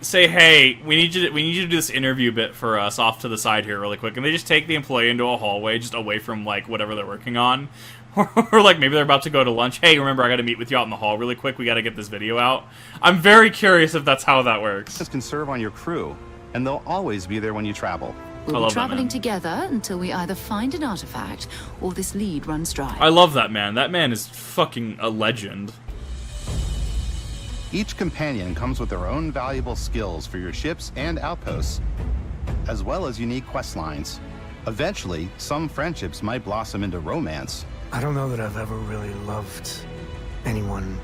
say, "Hey, we need you to do this interview bit for us off to the side here really quick," and they just take the employee into a hallway just away from like whatever they're working on, or like maybe they're about to go to lunch. Hey, remember I got to meet with you out in the hall really quick. We got to get this video out. I'm very curious if that's how that works. This can serve on your crew, and they'll always be there when you travel. We'll be traveling together until we either find an artifact or this lead runs dry. I love that man. That man is fucking a legend. Each companion comes with their own valuable skills for your ships and outposts, as well as unique quest lines. Eventually, some friendships might blossom into romance. I don't know that I've ever really loved anyone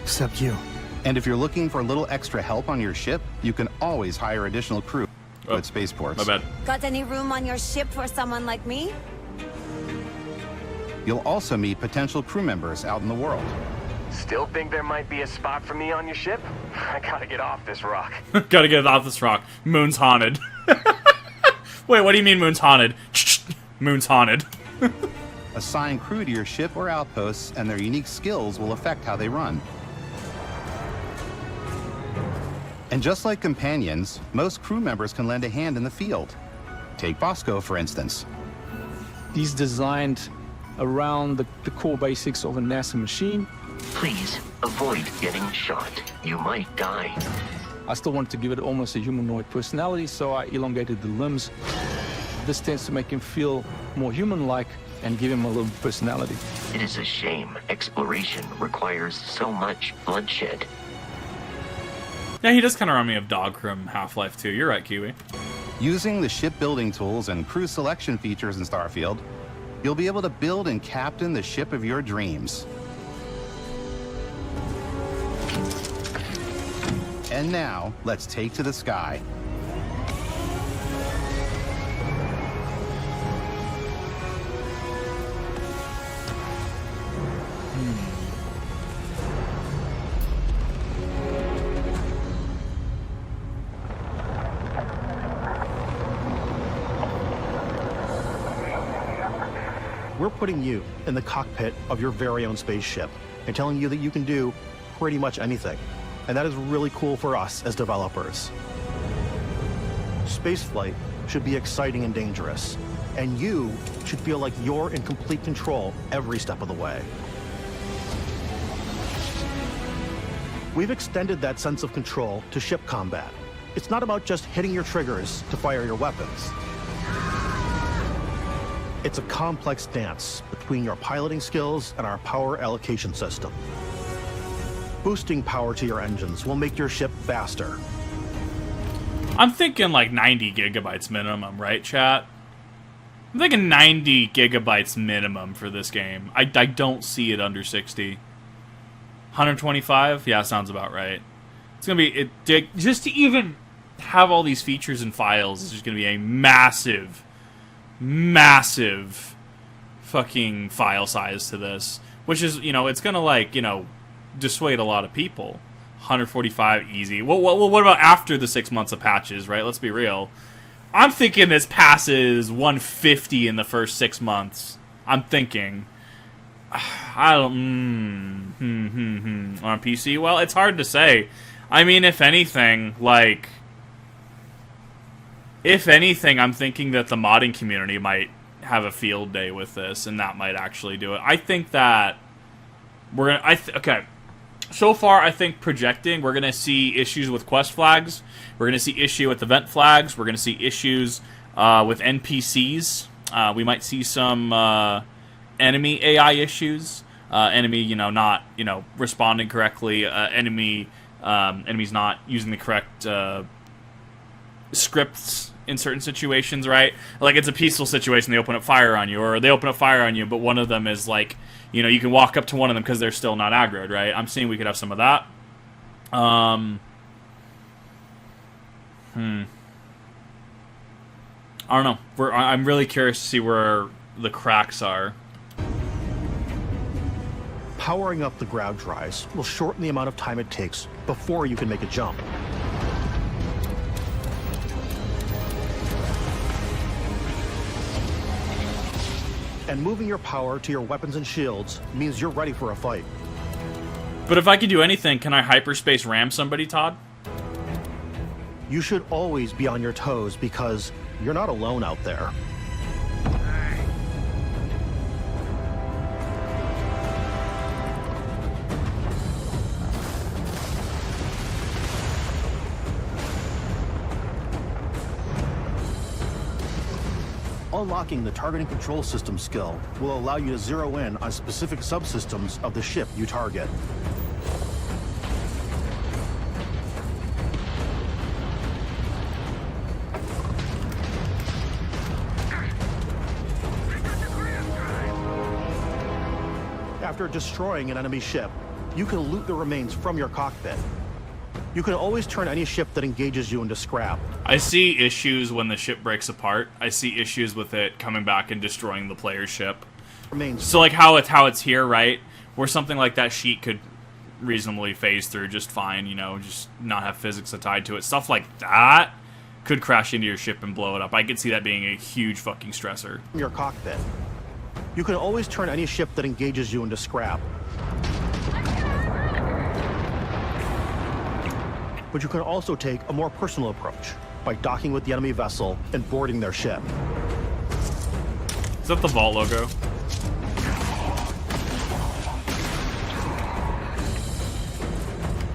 except you. And if you're looking for a little extra help on your ship, you can always hire additional crew at spaceports. My bad. Got any room on your ship for someone like me? You'll also meet potential crew members out in the world. Still think there might be a spot for me on your ship? I gotta get off this rock. Gotta get off this rock. Moon's haunted. Wait, what do you mean Moon's haunted? Moon's haunted. Assign crew to your ship or outposts, and their unique skills will affect how they run. And just like companions, most crew members can lend a hand in the field. Take Bosco, for instance. He's designed around the core basics of a NASA machine. Please avoid getting shot. You might die. I still wanted to give it almost a humanoid personality, so I elongated the limbs. This tends to make him feel more human-like and give him a little personality. It is a shame exploration requires so much bloodshed. Yeah, he does kind of remind me of Dog from Half-Life 2. You're right, Kiwi. Using the shipbuilding tools and crew selection features in Starfield, you'll be able to build and captain the ship of your dreams. And now, let's take to the sky. We're putting you in the cockpit of your very own spaceship and telling you that you can do pretty much anything. And that is really cool for us as developers. Spaceflight should be exciting and dangerous, and you should feel like you're in complete control every step of the way. We've extended that sense of control to ship combat. It's not about just hitting your triggers to fire your weapons. It's a complex dance between your piloting skills and our power allocation system. Boosting power to your engines will make your ship faster. I'm thinking like 90 gigabytes minimum, right, chat? I'm thinking 90 gigabytes minimum for this game. I don't see it under 60. 125? Yeah, sounds about right. It's gonna be just to even have all these features and files is just gonna be a massive fucking file size to this, which is, it's gonna, like, dissuade a lot of people. 145 easy. Well, what about after the 6 months of patches, right? Let's be real. I'm thinking this passes 150 in the first 6 months. I'm thinking. I don't... On PC? Well, it's hard to say. I mean, if anything, I'm thinking that the modding community might have a field day with this, and that might actually do it. I think that we're gonna... okay. So far, I think projecting, we're going to see issues with quest flags. We're going to see issue with event flags. We're going to see issues with NPCs. We might see some enemy AI issues. Enemy, not, responding correctly. Enemies not using the correct scripts in certain situations, right? Like, it's a peaceful situation, they open up fire on you, or they open up fire on you, but one of them is, like, you can walk up to one of them because they're still not aggroed, right? I'm seeing we could have some of that. I don't know. I'm really curious to see where the cracks are. Powering up the ground drives will shorten the amount of time it takes before you can make a jump. And moving your power to your weapons and shields means you're ready for a fight. But if I could do anything, can I hyperspace ram somebody, Todd? You should always be on your toes because you're not alone out there. Unlocking the targeting control system skill will allow you to zero in on specific subsystems of the ship you target. After destroying an enemy ship, you can loot the remains from your cockpit. You can always turn any ship that engages you into scrap. I see issues when the ship breaks apart. I see issues with it coming back and destroying the player's ship. So, like, how it's here, right? Where something like that sheet could reasonably phase through just fine, just not have physics tied to it. Stuff like that could crash into your ship and blow it up. I could see that being a huge fucking stressor. Your cockpit. You can always turn any ship that engages you into scrap. But you can also take a more personal approach by docking with the enemy vessel and boarding their ship. Is that the Vault logo?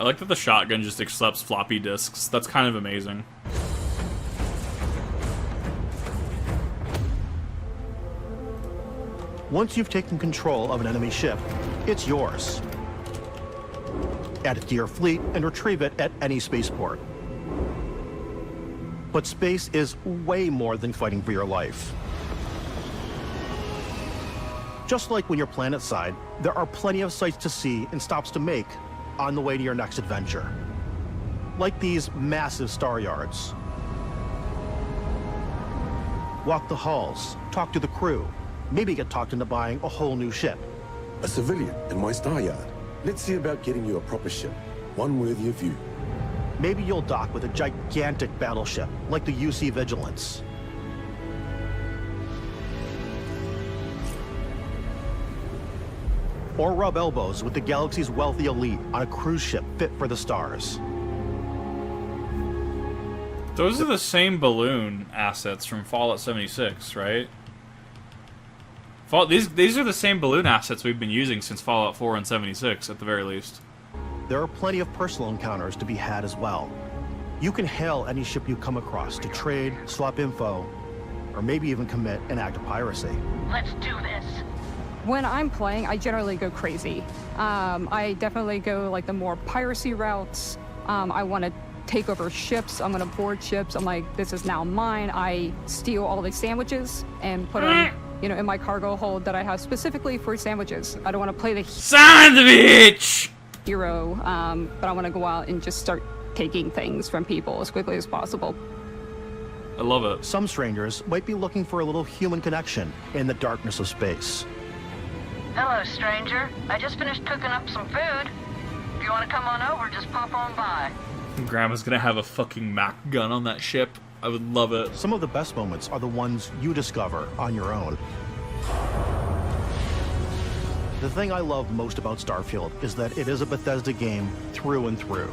I like that the shotgun just accepts floppy disks. That's kind of amazing. Once you've taken control of an enemy ship, it's yours. Add it to your fleet and retrieve it at any spaceport. But space is way more than fighting for your life. Just like when you're planetside, there are plenty of sights to see and stops to make on the way to your next adventure. Like these massive star yards. Walk the halls, talk to the crew, maybe get talked into buying a whole new ship. A civilian in my star yard. Let's see about getting you a proper ship, one worthy of you. Maybe you'll dock with a gigantic battleship, like the UC Vigilance. Or rub elbows with the galaxy's wealthy elite on a cruise ship fit for the stars. Those are the same balloon assets from Fallout 76, right? These are the same balloon assets we've been using since Fallout 4 and 76, at the very least. there are plenty of personal encounters to be had as well. You can hail any ship you come across to trade, swap info, or maybe even commit an act of piracy. Let's do this. When I'm playing, I generally go crazy. I definitely go like the more piracy routes. I want to take over ships. I'm going to board ships. I'm like, this is now mine. I steal all the sandwiches and put them, you know, in my cargo hold that I have specifically for sandwiches. I don't want to play the sandwich hero, but I want to go out and just start taking things from people as quickly as possible. I love it. Some strangers might be looking for a little human connection in the darkness of space. Hello, stranger. I just finished cooking up some food. If you want to come on over, just pop on by. Grandma's gonna have a fucking Mac gun on that ship. I would love it. Some of the best moments are the ones you discover on your own. The thing I love most about Starfield is that it is a Bethesda game through and through.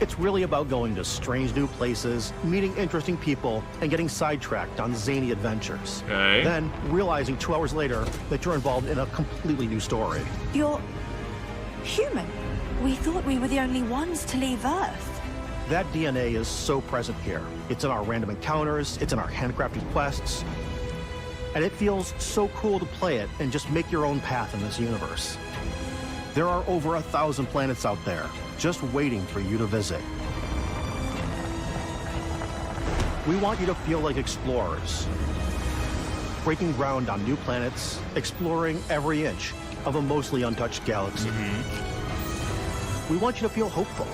It's really about going to strange new places, meeting interesting people, and getting sidetracked on zany adventures. Okay. Then realizing 2 hours later that you're involved in a completely new story. You're human. We thought we were the only ones to leave Earth. That DNA is so present here. It's in our random encounters, it's in our handcrafted quests, and it feels so cool to play it and just make your own path in this universe. There are over 1,000 planets out there, just waiting for you to visit. We want you to feel like explorers, breaking ground on new planets, exploring every inch of a mostly untouched galaxy. We want you to feel hopeful.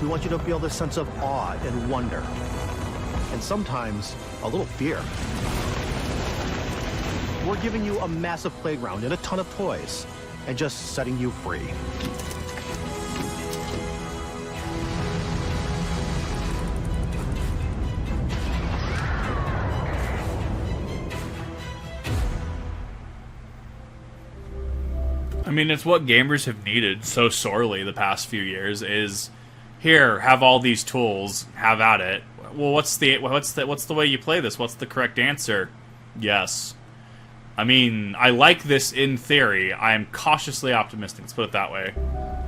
We want you to feel this sense of awe and wonder, and sometimes a little fear. We're giving you a massive playground and a ton of toys, and just setting you free. I mean, it's what gamers have needed so sorely the past few years is, here, have all these tools, have at it. Well, what's the way you play this? What's the correct answer? Yes. I mean, I like this in theory. I am cautiously optimistic, let's put it that way.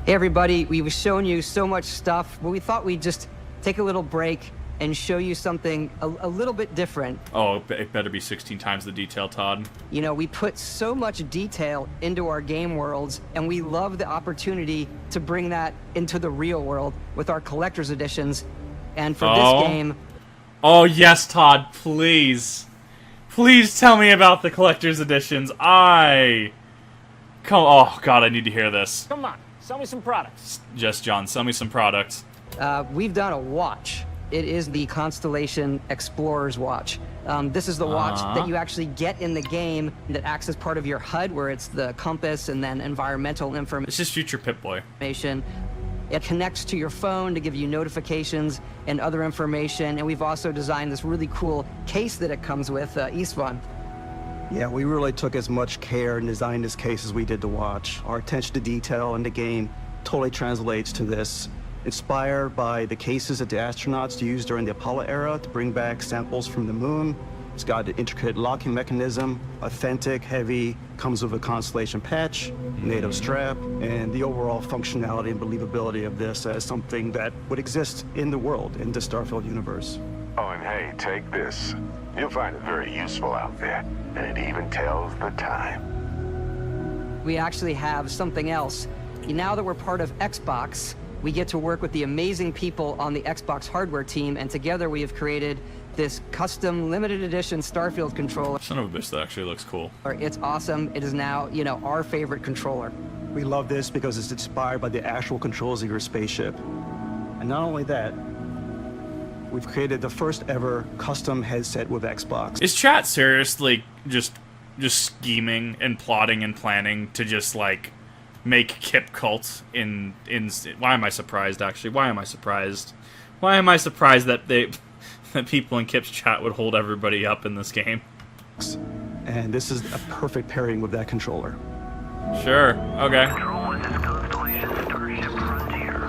Hey everybody, we were showing you so much stuff, but we thought we'd just take a little break and show you something a little bit different. Oh, it better be 16 times the detail, Todd. You know, we put so much detail into our game worlds, and we love the opportunity to bring that into the real world with our collector's editions. And for this game... Oh, yes, Todd, please. Please tell me about the collector's editions. Oh, God, I need to hear this. Come on, sell me some products. Yes, John, sell me some products. We've done a watch. It is the Constellation Explorer's Watch. This is the watch that you actually get in the game that acts as part of your HUD, where it's the compass and then environmental information. This is future Pip-Boy. It connects to your phone to give you notifications and other information, and we've also designed this really cool case that it comes with, Istvan. Yeah, we really took as much care and designed this case as we did the watch. Our attention to detail in the game totally translates to this. Inspired by the cases that the astronauts used during the Apollo era to bring back samples from the moon. It's got an intricate locking mechanism, authentic, heavy, comes with a Constellation patch, NATO strap, and the overall functionality and believability of this as something that would exist in the world, in the Starfield universe. Oh, and hey, take this. You'll find it very useful out there, and it even tells the time. We actually have something else. Now that we're part of Xbox, we get to work with the amazing people on the Xbox hardware team, and together we have created this custom limited edition Starfield controller. Son of a bitch, that actually looks cool. It's awesome. It is now, you know, our favorite controller. We love this because it's inspired by the actual controls of your spaceship. And not only that, we've created the first ever custom headset with Xbox. Is chat seriously just scheming and plotting and planning to just, like, make Kip Cult in why am I surprised, actually? Why am I surprised? Why am I surprised that that people in Kip's chat would hold everybody up in this game? And this is a perfect pairing with that controller. Sure, okay. Control, this is Constellation Starship Frontier.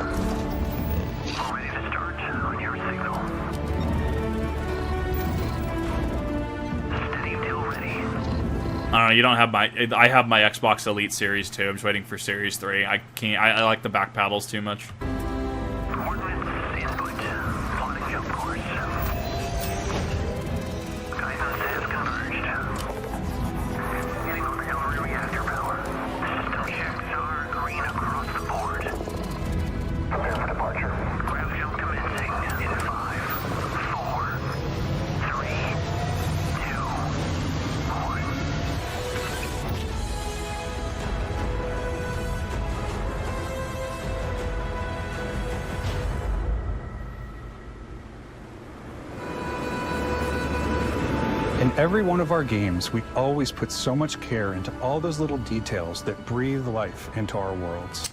Ready to start on your signal. Steady till ready. I don't know. You don't have my. I have my Xbox Elite Series 2. I'm just waiting for Series 3. I can't. I like the back paddles too much. In every one of our games, we always put so much care into all those little details that breathe life into our worlds.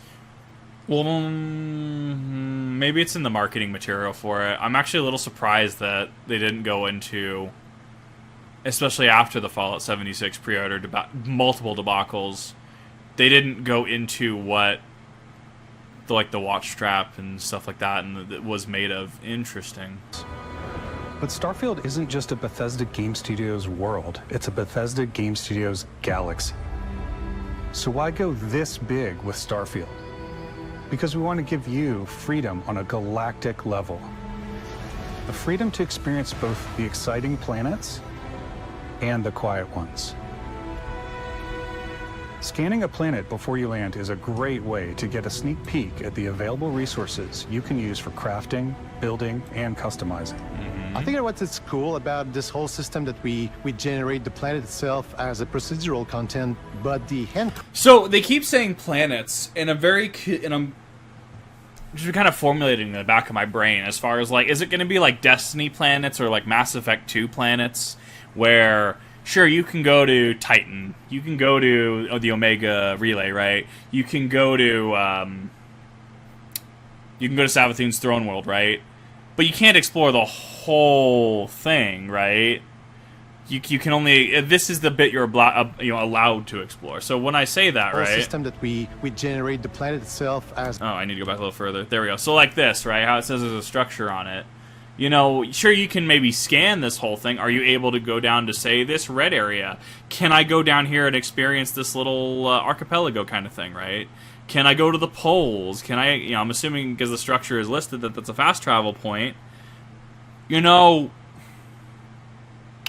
Well, maybe it's in the marketing material for it. I'm actually a little surprised that they didn't go into, especially after the Fallout 76 pre-order multiple debacles, they didn't go into what the watch strap and stuff like that and it was made of. Interesting. But Starfield isn't just a Bethesda Game Studios world, it's a Bethesda Game Studios galaxy. So why go this big with Starfield? Because we want to give you freedom on a galactic level. The freedom to experience both the exciting planets and the quiet ones. Scanning a planet before you land is a great way to get a sneak peek at the available resources you can use for crafting, building, and customizing. I think what's cool about this whole system that we generate the planet itself as a procedural content, but the hand. So they keep saying planets in a very, and I'm just kind of formulating in the back of my brain as far as is it going to be like Destiny planets or like Mass Effect 2 planets where sure you can go to Titan, you can go to the Omega Relay, right? You can go to Savathun's Throne World, right? But you can't explore the whole thing, right? You can only this is the bit you're allowed to explore. So when I say that, right? System that we generate the planet itself as. Oh, I need to go back a little further. There we go. So like this, right? How it says there's a structure on it. Sure you can maybe scan this whole thing. Are you able to go down to say this red area? Can I go down here and experience this little archipelago kind of thing, right? Can I go to the poles? Can I, I'm assuming because the structure is listed that that's a fast travel point. And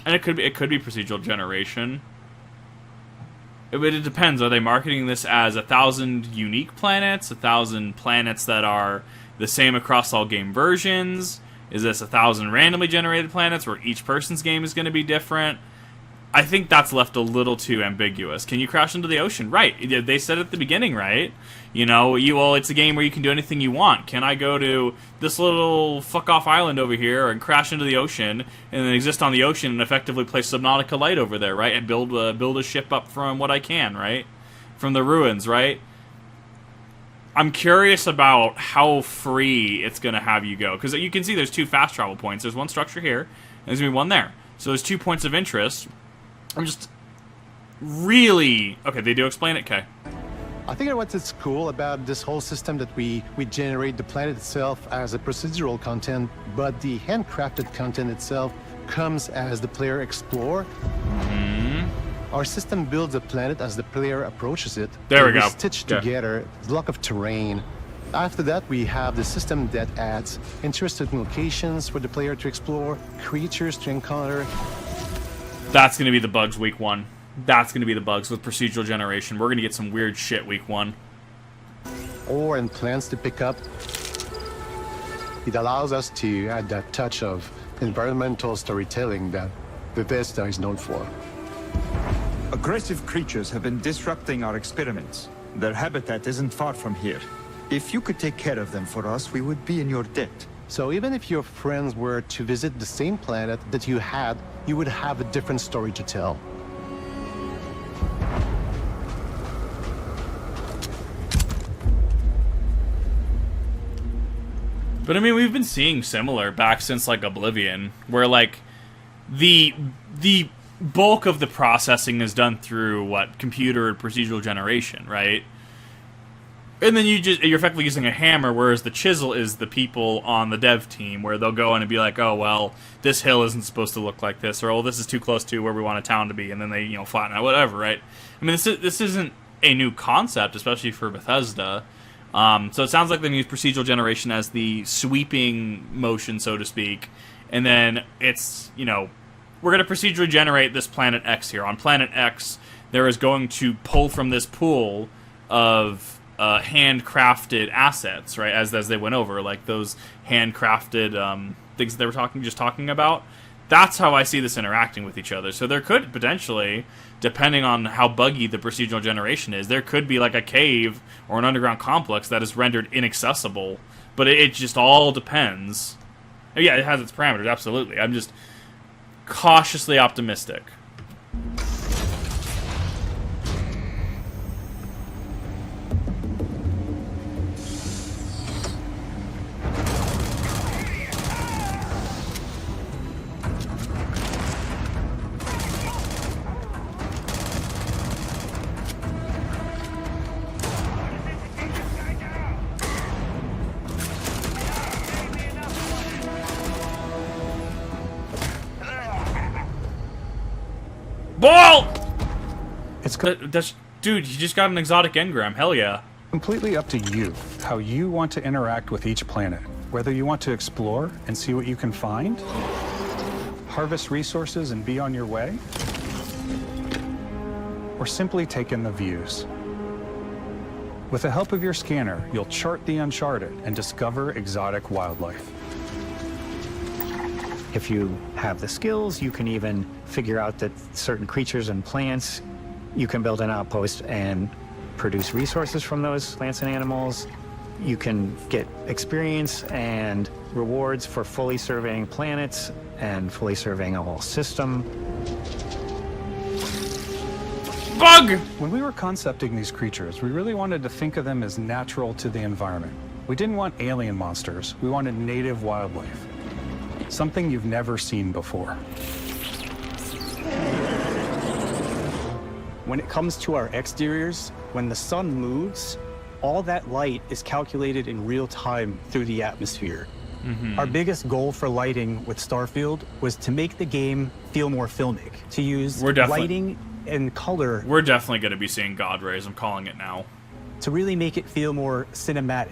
it could be procedural generation. It depends. Are they marketing this as 1,000 unique planets, 1,000 planets that are the same across all game versions? Is this 1,000 randomly generated planets where each person's game is going to be different? I think that's left a little too ambiguous. Can you crash into the ocean? Right. They said at the beginning, right? It's a game where you can do anything you want. Can I go to this little fuck-off island over here and crash into the ocean and then exist on the ocean and effectively place Subnautica Light over there, right? And build a ship up from what I can, right? From the ruins, right? I'm curious about how free it's going to have you go. Because you can see there's 2 fast travel points. There's one structure here, and there's going to be one there. So there's 2 points of interest. I'm just really... Okay, they do explain it, Kay. I think what's cool about this whole system that we generate the planet itself as a procedural content, but the handcrafted content itself comes as the player explore. Our system builds a planet as the player approaches it. There we go. Stitch together a block of terrain. After that, we have the system that adds interesting locations for the player to explore, creatures to encounter. That's going to be the bugs week 1. That's going to be the bugs with procedural generation. We're going to get some weird shit week 1. Or and plants to pick up. It allows us to add that touch of environmental storytelling that Bethesda is known for. Aggressive creatures have been disrupting our experiments. Their habitat isn't far from here. If you could take care of them for us, we would be in your debt. So even if your friends were to visit the same planet that you had, you would have a different story to tell. But I mean, we've been seeing similar back since Oblivion, where the bulk of the processing is done through computer procedural generation, right? And then you're effectively using a hammer, whereas the chisel is the people on the dev team, where they'll go in and be like, oh, well, this hill isn't supposed to look like this, or, oh, this is too close to where we want a town to be, and then they, flatten out, whatever, right? I mean, this isn't a new concept, especially for Bethesda. So it sounds like they use procedural generation as the sweeping motion, so to speak, and then it's, we're going to procedurally generate this planet X here. On planet X, there is going to pull from this pool of handcrafted assets, right? As they went over, like those handcrafted things they were talking about. That's how I see this interacting with each other. So there could potentially, depending on how buggy the procedural generation is, there could be like a cave or an underground complex that is rendered inaccessible. But it just all depends. Yeah, it has its parameters, absolutely. I'm just cautiously optimistic. Ball! Dude, you just got an exotic engram. Hell yeah. Completely up to you how you want to interact with each planet. Whether you want to explore and see what you can find, harvest resources and be on your way, or simply take in the views. With the help of your scanner, you'll chart the uncharted and discover exotic wildlife. If you have the skills, you can even figure out that certain creatures and plants, you can build an outpost and produce resources from those plants and animals. You can get experience and rewards for fully surveying planets and fully surveying a whole system. Bug! When we were concepting these creatures, we really wanted to think of them as natural to the environment. We didn't want alien monsters. We wanted native wildlife. Something you've never seen before. When it comes to our exteriors, when the sun moves, all that light is calculated in real time through the atmosphere. Our biggest goal for lighting with Starfield was to make the game feel more filmic, to use lighting and color. We're definitely going to be seeing God rays, I'm calling it now. To really make it feel more cinematic.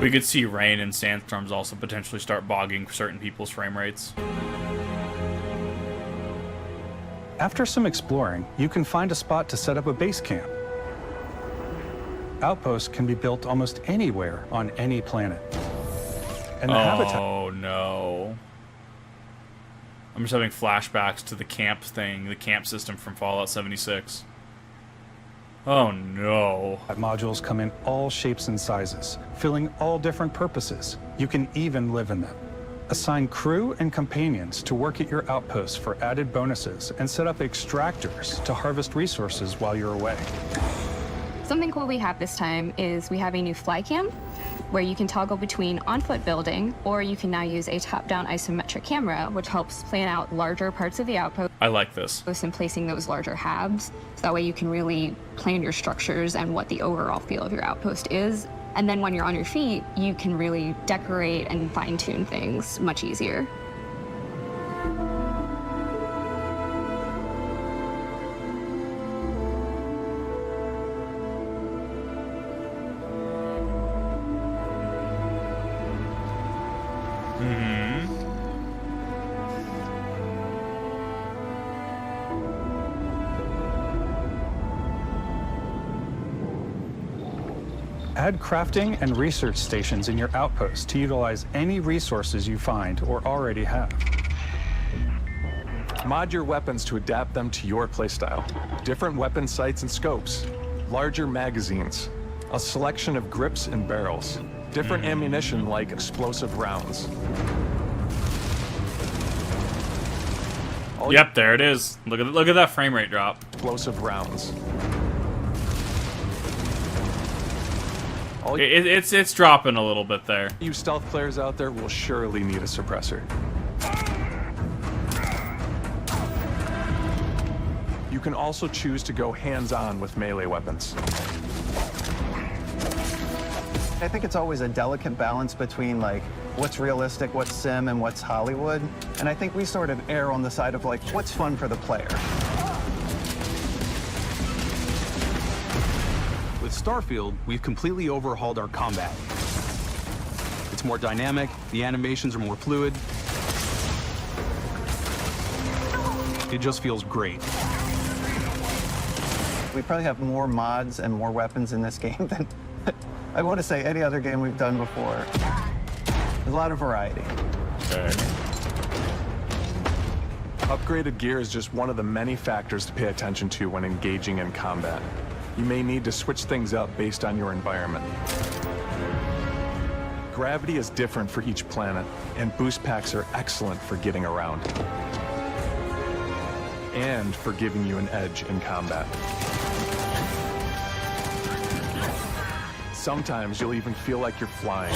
We could see rain and sandstorms also potentially start bogging certain people's frame rates. After some exploring, you can find a spot to set up a base camp. Outposts can be built almost anywhere on any planet. And the habitat. Oh no. I'm just having flashbacks to the camp thing, the camp system from Fallout 76. Oh no. Modules come in all shapes and sizes, filling all different purposes. You can even live in them. Assign crew and companions to work at your outposts for added bonuses and set up extractors to harvest resources while you're away. Something cool we have this time is we have a new fly cam where you can toggle between on-foot building, or you can now use a top-down isometric camera, which helps plan out larger parts of the outpost. I like this. And placing those larger halves, so that way you can really plan your structures and what the overall feel of your outpost is. And then when you're on your feet, you can really decorate and fine-tune things much easier. Add crafting and research stations in your outpost to utilize any resources you find or already have. Mod your weapons to adapt them to your playstyle. Different weapon sights and scopes, larger magazines, a selection of grips and barrels, different ammunition like explosive rounds. Yep, there it is. Look at that frame rate drop. Explosive rounds. It's dropping a little bit there. You stealth players out there will surely need a suppressor. You can also choose to go hands-on with melee weapons. I think it's always a delicate balance between like what's realistic, what's sim, and what's Hollywood. And I think we sort of err on the side of like what's fun for the player. With Starfield, we've completely overhauled our combat. It's more dynamic, the animations are more fluid. It just feels great. We probably have more mods and more weapons in this game than I want to say any other game we've done before. There's a lot of variety. Okay. Upgraded gear is just one of the many factors to pay attention to when engaging in combat. You may need to switch things up based on your environment. Gravity is different for each planet, and boost packs are excellent for getting around. And for giving you an edge in combat. Sometimes you'll even feel like you're flying.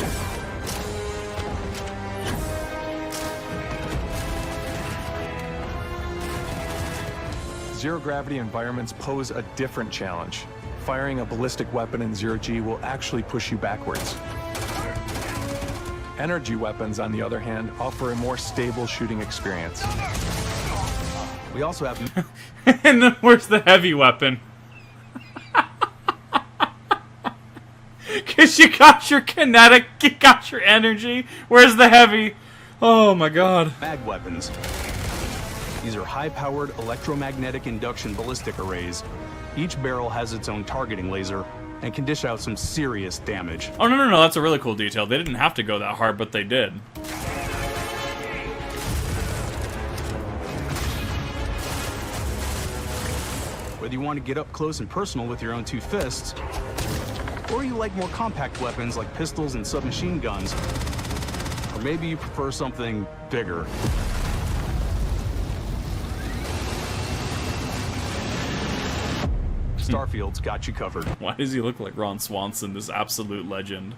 Zero-gravity environments pose a different challenge. Firing a ballistic weapon in zero-G will actually push you backwards. Energy weapons, on the other hand, offer a more stable shooting experience. We also have... And then where's the heavy weapon? Because you got your kinetic, you got your energy. Where's the heavy? Oh my god. Mag weapons. These are high-powered electromagnetic induction ballistic arrays. Each barrel has its own targeting laser and can dish out some serious damage. Oh, no, that's a really cool detail. They didn't have to go that hard, but they did. Whether you want to get up close and personal with your own two fists, or you like more compact weapons like pistols and submachine guns, or maybe you prefer something bigger. Starfield's got you covered. Why does he look like Ron Swanson, this absolute legend?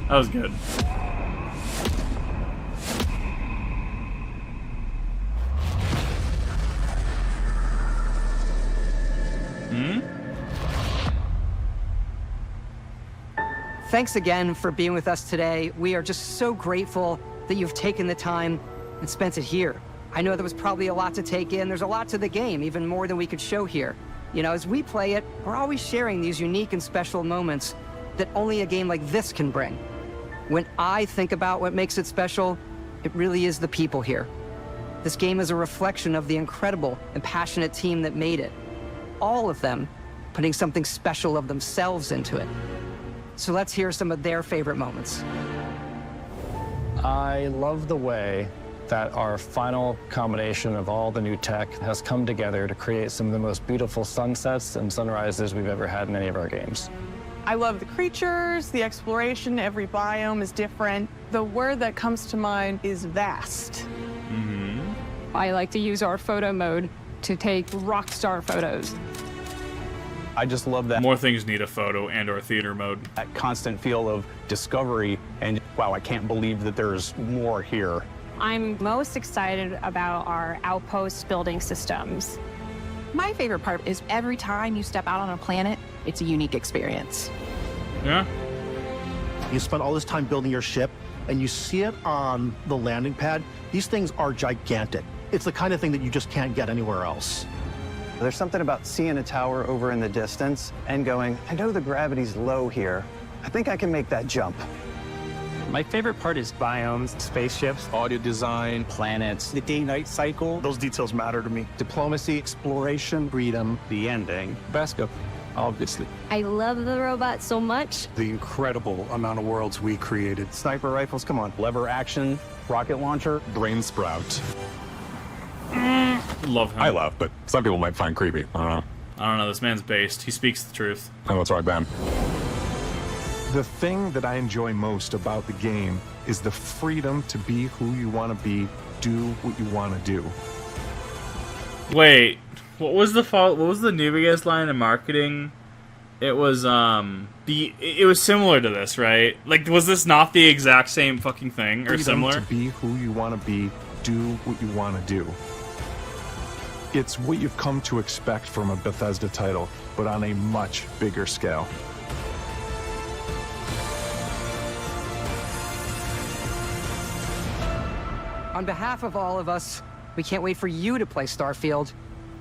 That was good. Thanks again for being with us today. We are just so grateful that you've taken the time and spent it here. I know there was probably a lot to take in. There's a lot to the game, even more than we could show here. You know, as we play it, we're always sharing these unique and special moments that only a game like this can bring. When I think about what makes it special, it really is the people here. This game is a reflection of the incredible and passionate team that made it. All of them putting something special of themselves into it. So let's hear some of their favorite moments. I love the way that our final combination of all the new tech has come together to create some of the most beautiful sunsets and sunrises we've ever had in any of our games. I love the creatures, the exploration, every biome is different. The word that comes to mind is vast. I like to use our photo mode to take rock star photos. I just love that. More things need a photo and or theater mode. That constant feel of discovery and wow, I can't believe that there's more here. I'm most excited about our outpost building systems. My favorite part is every time you step out on a planet, it's a unique experience. Yeah. You spend all this time building your ship, and you see it on the landing pad. These things are gigantic. It's the kind of thing that you just can't get anywhere else. There's something about seeing a tower over in the distance and going, I know the gravity's low here. I think I can make that jump. My favorite part is biomes, spaceships, Audio design, planets. The day-night cycle, Those details matter to me. diplomacy, exploration, freedom, the ending. Vasco, obviously. I love the robot so much. The incredible amount of worlds we created. Sniper rifles, come on. Lever action, rocket launcher. Brain sprout. Love him. I love, but some people might find creepy. I don't know. I don't know. This man's based. He speaks the truth. Oh, that's right, Ben. The thing that I enjoy most about the game is the freedom to be who you want to be, do what you want to do. Wait, what was the new biggest line in marketing? It was it was similar to this, right? Like, was this not the exact same fucking thing or Freedom similar? to be who you want to be, do what you want to do. It's what you've come to expect from a Bethesda title, but on a much bigger scale. On behalf of all of us, we can't wait for you to play Starfield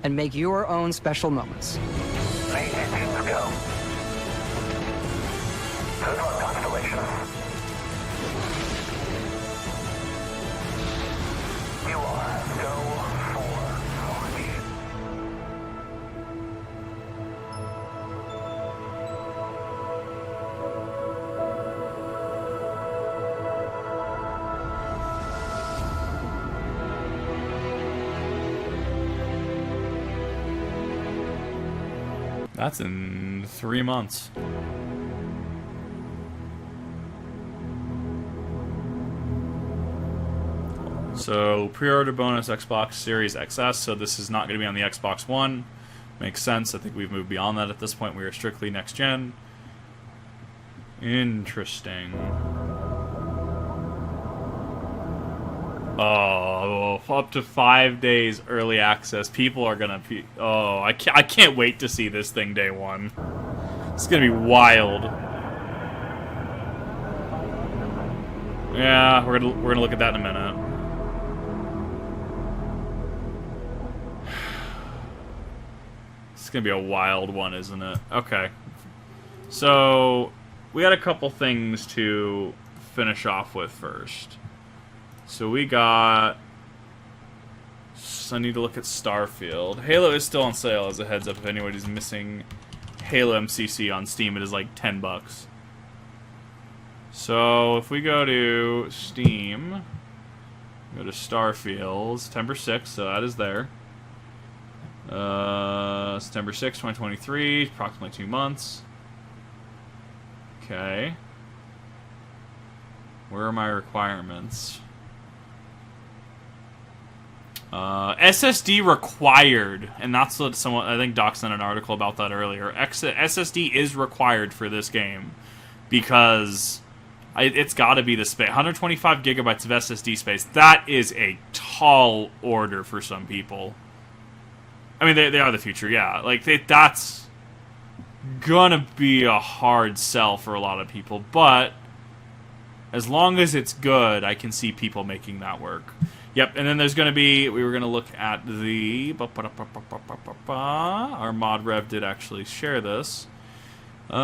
and make your own special moments. Main engines go. Good luck, Constellation. You are go for launch. That's in 3 months. So, pre-order bonus Xbox Series XS, so this is not going to be on the Xbox One. Makes sense. I think we've moved beyond that at this point. We are strictly next-gen. Interesting. Oh, up to 5 days early access. People are gonna be... Oh, I can't wait to see this thing day one. It's gonna be wild. Yeah, we're gonna look at that in a minute. It's gonna be a wild one, isn't it? Okay. So, we got a couple things to finish off with first. So we got... I need to look at Starfield. Halo is still on sale, as a heads up, if anybody's missing Halo MCC on Steam. It is like $10. So if we go to Steam, go to Starfield, September 6th, so that is there. September 6th, 2023, approximately 2 months. Okay. Where are my requirements? SSD required, and that's what someone, I think Doc sent an article about that earlier. SSD is required for this game because it's got to be the space. 125 gigabytes of SSD space. That is a tall order for some people. I mean, they are the future, yeah. Like that's gonna be a hard sell for a lot of people, but as long as it's good, I can see people making that work. Yep, and then there's going to be... We were going to look at the... Our mod rev did actually share this. This is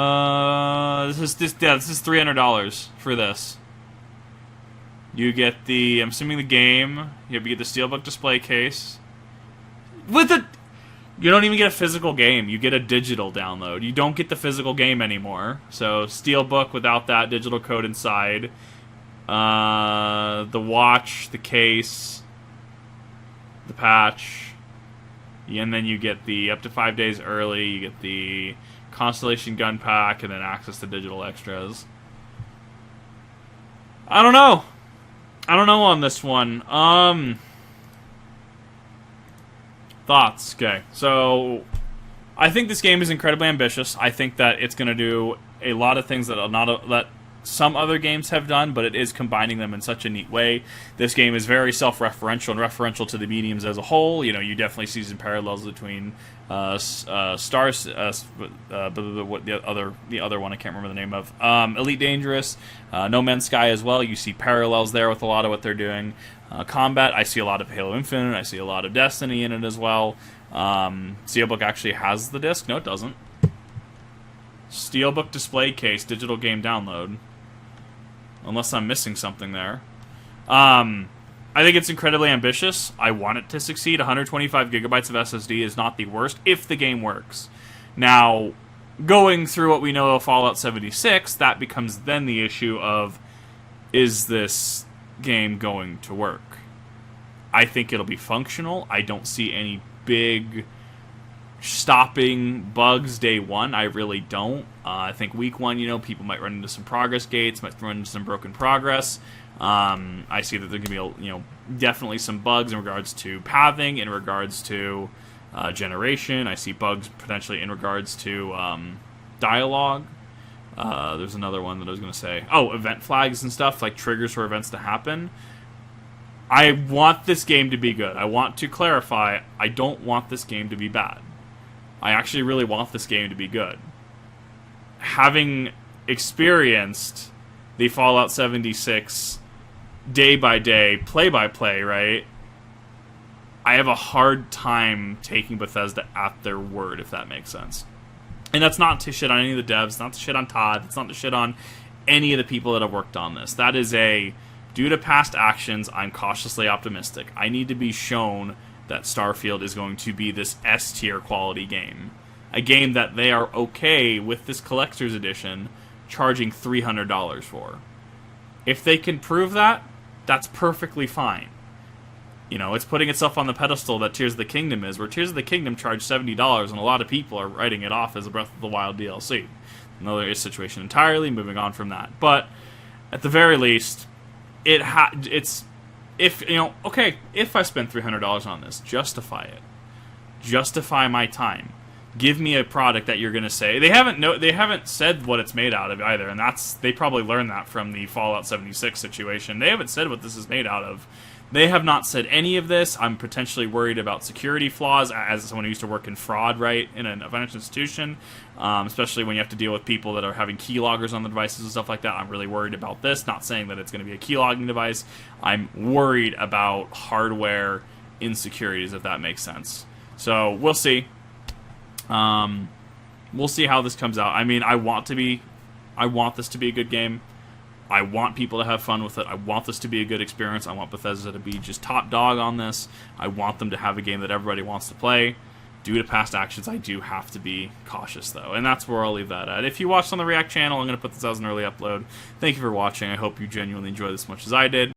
$300 for this. You get the... I'm assuming the game. You get the Steelbook display case. With the... You don't even get a physical game. You get a digital download. You don't get the physical game anymore. So, Steelbook without that digital code inside. The watch, the case, the patch, and then you get the up to 5 days early, you get the Constellation gun pack, and then access to digital extras. I don't know on this one. Thoughts? Okay, so I think this game is incredibly ambitious. I think that it's going to do a lot of things that some other games have done, but it is combining them in such a neat way. This game is very self-referential and referential to the mediums as a whole. You know, you definitely see some parallels between Stars, the other one I can't remember the name of, Elite Dangerous, No Man's Sky as well. You see parallels there with a lot of what they're doing. Combat, I see a lot of Halo Infinite. I see a lot of Destiny in it as well. Steelbook actually has the disc. No, it doesn't. Steelbook display case, digital game download. Unless I'm missing something there. I think it's incredibly ambitious. I want it to succeed. 125 gigabytes of SSD is not the worst if the game works. Now, going through what we know of Fallout 76, that becomes then the issue of, is this game going to work? I think it'll be functional. I don't see any big stopping bugs day one. I really don't. I think week one, you know, people might run into some progress gates, might run into some broken progress. I see that there can be, definitely some bugs in regards to pathing, in regards to generation. I see bugs potentially in regards to dialogue. There's another one that I was going to say. Oh, event flags and stuff, like triggers for events to happen. I want this game to be good. I want to clarify, I don't want this game to be bad. I actually really want this game to be good. Having experienced the Fallout 76 day-by-day, play-by-play, right? I have a hard time taking Bethesda at their word, if that makes sense. And that's not to shit on any of the devs, not to shit on Todd, it's not to shit on any of the people that have worked on this. That is due to past actions, I'm cautiously optimistic. I need to be shown that Starfield is going to be this S-tier quality game. A game that they are okay with this collector's edition charging $300 for. If they can prove that, that's perfectly fine. You know, it's putting itself on the pedestal that Tears of the Kingdom is, where Tears of the Kingdom charged $70, and a lot of people are writing it off as a Breath of the Wild DLC. Another situation entirely, moving on from that. But, at the very least, if I spend $300 on this, justify it. Justify my time. Give me a product that you're going to say. They haven't said what it's made out of either, and they probably learned that from the Fallout 76 situation. They haven't said what this is made out of. They have not said any of this. I'm potentially worried about security flaws as someone who used to work in fraud, right, in a financial institution, especially when you have to deal with people that are having keyloggers on the devices and stuff like that. I'm really worried about this. Not saying that it's going to be a keylogging device. I'm worried about hardware insecurities, if that makes sense. So we'll see. We'll see how this comes out. I mean, I want this to be a good game. I want people to have fun with it. I want this to be a good experience. I want Bethesda to be just top dog on this. I want them to have a game that everybody wants to play. Due to past actions, I do have to be cautious, though. And that's where I'll leave that at. If you watched on the React channel, I'm going to put this as an early upload. Thank you for watching. I hope you genuinely enjoyed this as much as I did.